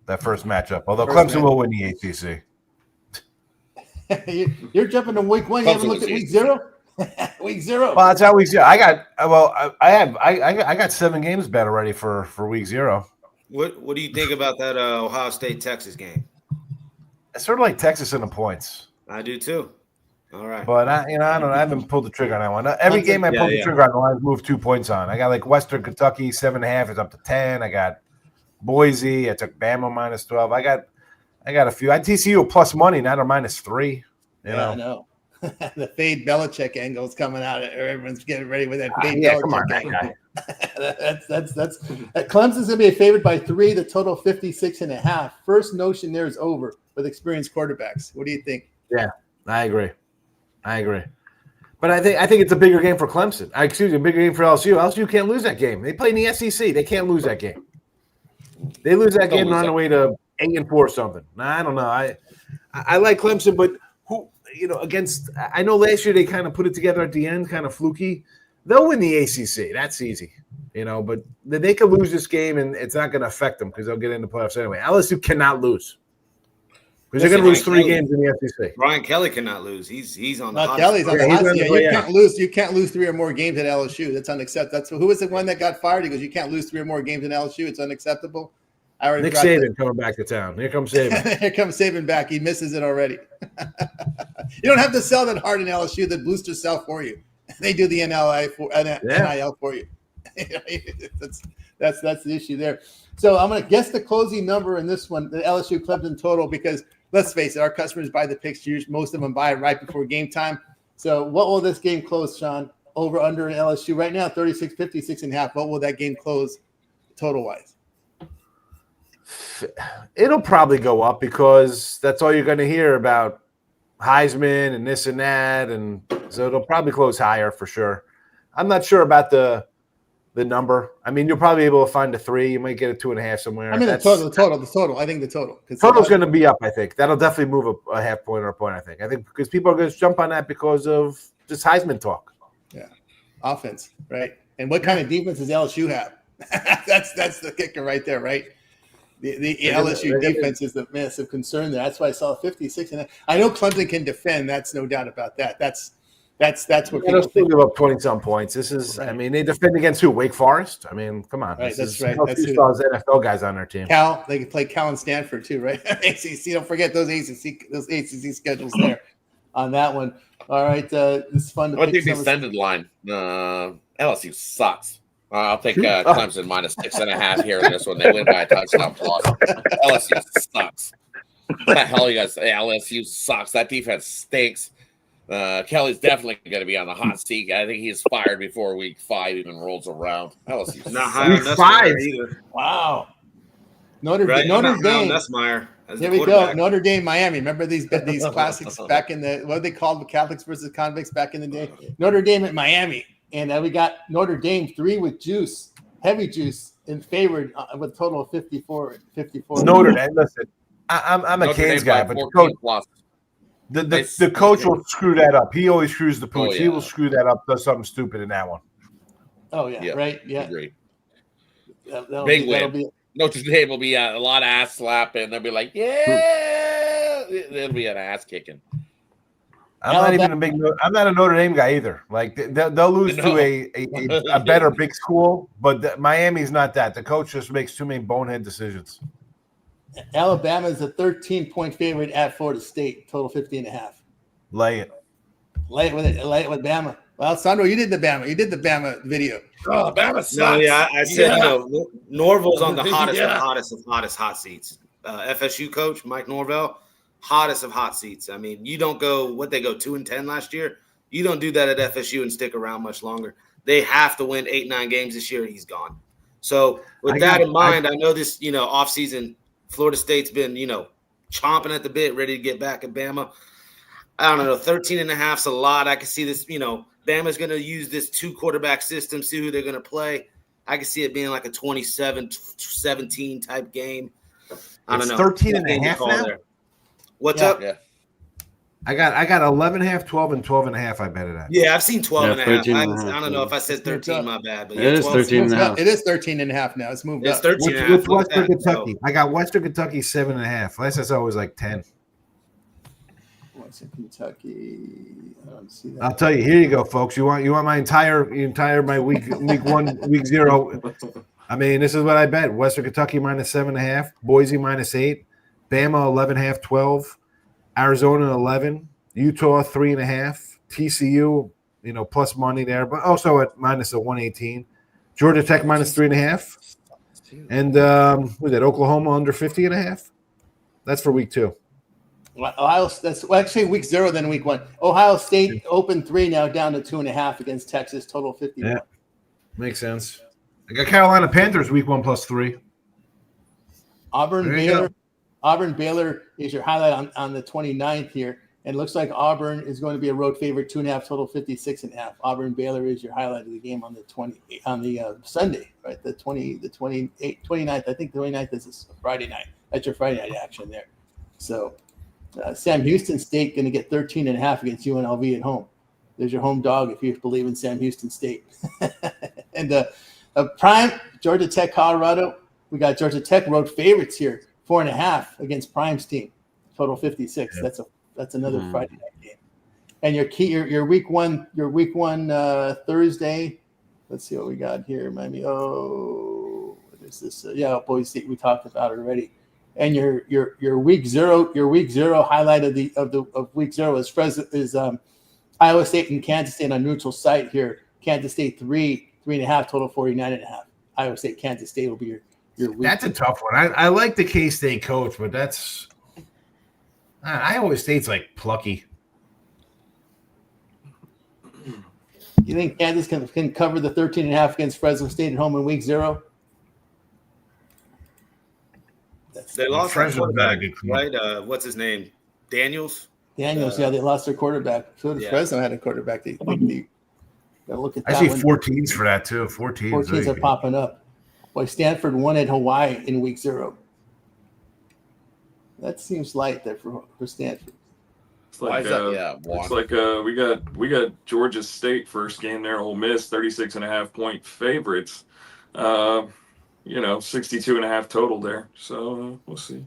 that first matchup. Although Clemson will win the ACC. You're jumping to week one. You haven't looked at week 0? Week 0. Well, that's how week 0. I got 7 games bet already for week 0. What do you think about that Ohio State-Texas game? It's sort of like Texas in the points. I do too. All right. But I haven't pulled the trigger on that one. Every game I pulled the trigger on, the line's moved 2 points on. I got like Western Kentucky 7.5 is up to 10. I got Boise. I took Bama minus 12. I got a few. I had TCU plus money, not a minus 3. I know. The fade Belichick angle is coming out. Everyone's getting ready with that fade Belichick come on, angle. that's Clemson's gonna be a favorite by 3. The total 56.5. First notion there is over with experienced quarterbacks. What do you think? Yeah, I agree. But I think it's a bigger game for Clemson. A bigger game for LSU. LSU can't lose that game. They play in the SEC. They can't lose that game. They lose that game, on the way to 8-4 or something. I don't know. I like Clemson, but against – I know last year they kind of put it together at the end, kind of fluky. They'll win the ACC. That's easy, but they could lose this game, and it's not going to affect them because they'll get into playoffs anyway. LSU cannot lose because they're going to lose 3 games in the SEC. Brian Kelly cannot lose. He's on the hot Kelly's on the hot seat. You can't lose 3 or more games at LSU. That's unacceptable. Who was the one that got fired? He goes, you can't lose 3 or more games in LSU. It's unacceptable. Nick Saban coming back to town. Here comes Saban. Here comes Saban back. He misses it already. You don't have to sell that hard in LSU. The boosters sell for you. They do the NIL for you. That's the issue there. So I'm going to guess the closing number in this one, the LSU Clemson total, because let's face it, our customers buy the pictures. Most of them buy it right before game time. So what will this game close, Sean? Over, under in LSU right now, 36, 56.5. What will that game close total-wise? It'll probably go up because that's all you're going to hear about Heisman and this and that, and so it'll probably close higher for sure. I'm not sure about the number. I mean, you'll probably be able to find a 3. You might get a 2.5 somewhere. I mean, the total. I think the total. Total's going to be up. I think that'll definitely move a half point or a point. I think because people are going to jump on that because of just Heisman talk. Yeah, offense, right? And what kind of defense does LSU have? that's the kicker right there, right? The LSU defense is the massive concern there. That's why I saw 56. And I know Clemson can defend. That's no doubt about that. That's That's what They'll people still think. give up 20-some points. This is, I mean, they defend against who? Wake Forest? I mean, come on. Right, that's is, right. LSU That's still has NFL guys on their team. Cal, they can play Cal and Stanford too, right? ACC. Don't forget those ACC schedules there on that one. All right, it's fun to I pick think the some of the- extended line. LSU sucks. I'll take Clemson minus 6.5 here in this one. They win by a touchdown plus. LSU sucks. What the hell you guys say? LSU sucks. That defense stinks. Kelly's definitely going to be on the hot seat. I think he's fired before week 5 even rolls around. LSU Not sucks. high on Nussmeier either. Wow. Notre Right? Notre Not high on Dame. Nussmeier as There the we go. quarterback. Notre Dame, Miami. Remember these classics back in the what they called the Catholics versus convicts back in the day? Notre Dame at Miami, and we got Notre Dame 3 with juice, heavy juice, and favored with a total of 54. Notre Dame. Listen, I'm a Notre Canes Dame guy, by but 14 plus. the coach will screw that up. He always screws the pooch. Oh, He yeah. will screw that up. Does something stupid in that one. Oh yeah, right. Yeah, Agree. that'll Big that'll win. Notre Dame will be a lot of ass slapping. They'll be like, yeah, it'll be an ass kicking. I'm not a Notre Dame guy either. Like they'll lose No. to a better big school, but Miami's not that. The coach just makes too many bonehead decisions. Alabama is a 13-point favorite at Florida State, total 50.5. Lay it. Lay it with Bama. Well, Sandro, you did the Bama video. Oh, Bama sucks. No, yeah, I said, Norvell's on the hottest Yeah. of hottest hot seats. FSU coach Mike Norvell, hottest of hot seats. I mean, you don't go what they go 2-10 last year. You don't do that at FSU and stick around much longer. They have to win 8-9 games this year. He's gone. So with that in mind, I know this, offseason, Florida State's been, chomping at the bit, ready to get back at Bama. I don't know, 13.5 is a lot. I can see this, Bama's going to use this 2-quarterback system, see who they're going to play. I can see it being like a 27-17 type game. I don't know. 13.5 now? There. What's up? Yeah. I got 11.5, 12, and 12.5 I bet it at. Yeah, I've seen 12 and a half. 13.5, I don't know if I said 13, my bad. But It is 12 13.5. It is 13.5 now. It's moved It's up. 13 Which, and a half. which Look at Western that. Kentucky? I got Western Kentucky 7.5. Last I saw was like 10. What's in Kentucky? I don't see that. I'll tell you. Here you go, folks. You want my entire my week 1, week 0. I mean, this is what I bet: Western Kentucky minus 7.5, Boise minus 8, Bama 11.5, 12, Arizona 11, Utah 3.5, TCU plus money there, but also at minus a 118, Georgia Tech minus 3.5, and was that Oklahoma under 50.5? That's for week 2. Actually week 0, then week 1. Ohio State open 3 now down to 2.5 against Texas, total 51. Yeah, makes sense. I got Carolina Panthers week 1 plus 3. Auburn Baylor is your highlight on the 29th here. And it looks like Auburn is going to be a road favorite, 2.5, total 56.5. Auburn Baylor is your highlight of the game on the Sunday, right? The 29th. I think the 29th is a Friday night. That's your Friday night action there. So Sam Houston State going to get 13.5 against UNLV at home. There's your home dog if you believe in Sam Houston State. And Prime, Georgia Tech, Colorado. We got Georgia Tech road favorites here, 4.5 against Prime's team, total 56. Yeah. That's another Friday night game. And your week one Thursday. Let's see what we got here. Miami. Oh, what is this? Boise State. We talked about it already. And your week zero highlight of week 0 is Iowa State and Kansas State on neutral site here. Kansas State 3.5, total 49.5. Iowa State, Kansas State will be your week. That's a tough one. I like the K-State coach, but that's Iowa State's like plucky. You think Kansas can cover the 13.5 against Fresno State at home in week 0? They lost their quarterback, right? What's his name? Daniels, they lost their quarterback. So did Fresno had a quarterback. They look at that. I see 14s for that too. 14s are popping up. Boy, Stanford won at Hawaii in week 0. That seems light there for Stanford. It's like, we got Georgia State first game there. Ole Miss 36.5 point favorites. 62.5 total there. So we'll see.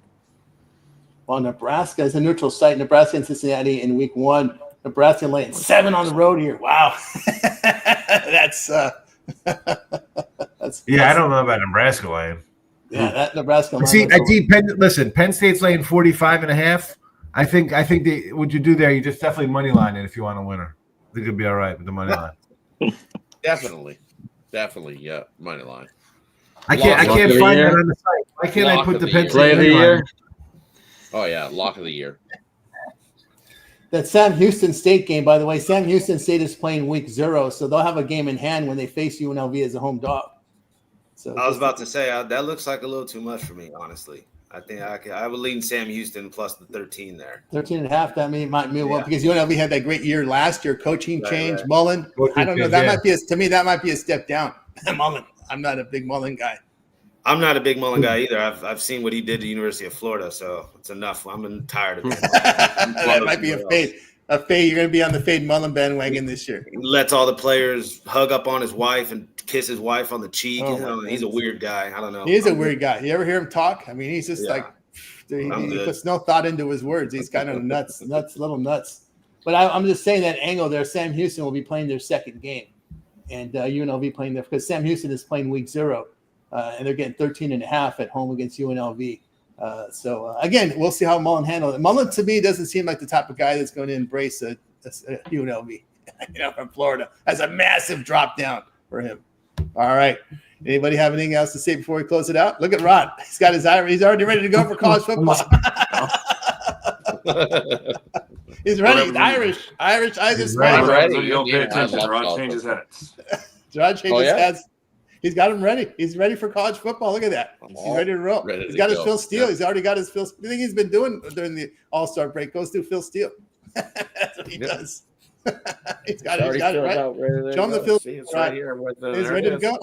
Well, Nebraska is a neutral site. Nebraska and Cincinnati in week 1. Nebraska laying 7 on the road here. Wow. that's I don't know about Nebraska laying. Yeah, that Nebraska line. See, Penn State's laying 45.5. I think what you do there, you just definitely money line it if you want a winner. I think it'll be all right with the money line. Definitely, yeah, money line. I can't find that on the site. Why can't I put the Penn State money line? Oh yeah, lock of the year. That Sam Houston State game, by the way, Sam Houston State is playing week 0, so they'll have a game in hand when they face UNLV as a home dog. So I was about to say that looks like a little too much for me, honestly. I think I would lean Sam Houston plus the 13 there. 13.5. That might mean well because UNLV had that great year last year. Coaching change, right. Mullen. I don't know. That might be that might be a step down. Mullen. I'm not a big Mullen guy. I'm not a big Mullen guy either. I've seen what he did at the University of Florida, so it's enough. I'm tired of it. That might be a fade. A fade. You're going to be on the fade Mullen bandwagon this year. He lets all the players hug up on his wife and kiss his wife on the cheek. He's a weird guy. I don't know. He is a weird guy. You ever hear him talk? I mean, he's just like he puts no thought into his words. He's kind of little nuts. But I'm just saying that angle there. Sam Houston will be playing their second game, and UNLV playing there because Sam Houston is playing week 0, and they're getting 13.5 at home against UNLV. So again, we'll see how Mullen handles it. Mullen to me doesn't seem like the type of guy that's going to embrace a UNLV, from Florida. That's a massive drop down for him. All right. Anybody have anything else to say before we close it out? Look at Rod. He's got his Irish. He's already ready to go for college football. He's ready. He's Irish. Irish eyes are smiling. Ready. You don't pay attention. Rod changes hats. Rod changes hats. He's got him ready. He's ready for college football. Look at that. He's ready to roll. He's got his Phil Steele. He's already got his Phil. The thing he's been doing during the All-Star break goes through Phil Steele. That's what he does. He's got it right. Show him the Phil. Right here. He's ready to go.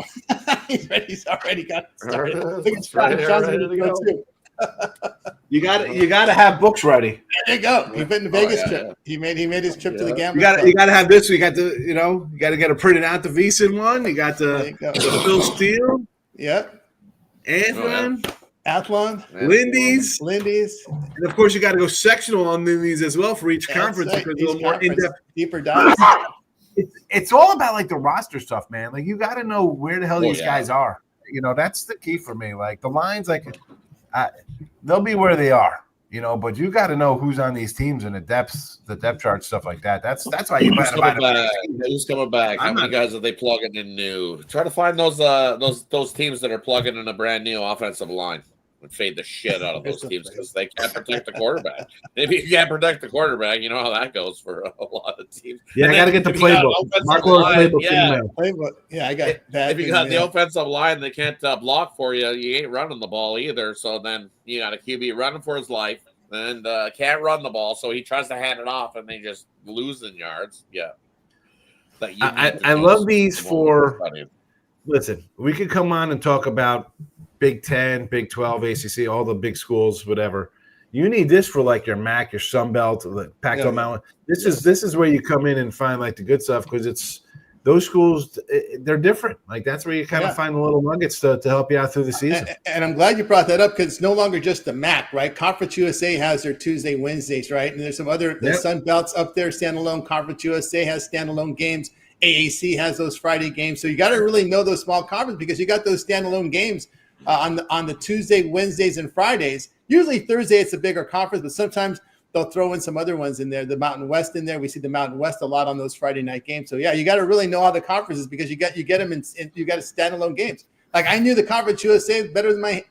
He's ready. He's already got it started. Look at Sean's ready to go too. You got to have books ready. There you go. He been to Vegas trip. Yeah. He made his trip to the gambling. You got to have this. You got to you got to get a printed out the Visa one. You got the Phil Steele. Yep. Athlon, Lindy's, and of course you got to go sectional on Lindy's as well for each conference because a little more in-depth, deeper dives. It's all about like the roster stuff, man. Like you got to know where the hell these guys are. That's the key for me. Like the lines, they'll be where they are. But you got to know who's on these teams and the depth chart, stuff like that. That's why you got to buy them. Who's coming back? How many guys are they plugging in new? Try to find those teams that are plugging in a brand new offensive line and fade the shit out of those teams because they can't protect the quarterback. Maybe you can't protect the quarterback. You know how that goes for a lot of teams. Yeah, I got to get the playbook. Playbook. Yeah, I got that. If you got the offensive line, they can't block for you. You ain't running the ball either. So then you got a QB running for his life and can't run the ball. So he tries to hand it off and they just lose in yards. Yeah. I love these for. Listen, we could come on and talk about Big 10, Big 12, ACC, all the big schools, whatever. You need this for like your MAC, your Sun Belt, Pac-12 Mountain. This is where you come in and find like the good stuff because it's those schools. They're different. Like that's where you kind of find the little nuggets to help you out through the season. And I'm glad you brought that up because it's no longer just the MAC, right? Conference USA has their Tuesday, Wednesdays, right? And there's some other the Sun Belts up there, standalone. Conference USA has standalone games. AAC has those Friday games. So you got to really know those small conferences because you got those standalone games. On the Tuesday, Wednesdays, and Fridays. Usually Thursday it's a bigger conference, but sometimes they'll throw in some other ones in there. The Mountain West in there. We see the Mountain West a lot on those Friday night games. So you got to really know all the conferences because you get them in you got standalone games. Like I knew the Conference USA better than my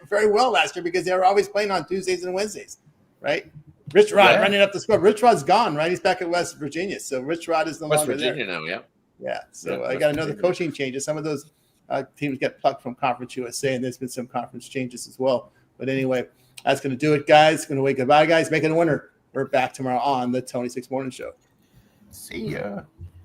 very well last year because they were always playing on Tuesdays and Wednesdays, right? Rich Rod running up the score. Rich Rod's gone, right? He's back at West Virginia, so Rich Rod is no longer there. West Virginia now, yeah. So I got to know the coaching changes. Some of those. Teams get plucked from Conference USA, and there's been some conference changes as well. But anyway, that's going to do it, guys. Going to wave goodbye, guys. Make it a winner. We're back tomorrow on the Tony 6 Morning Show. See ya.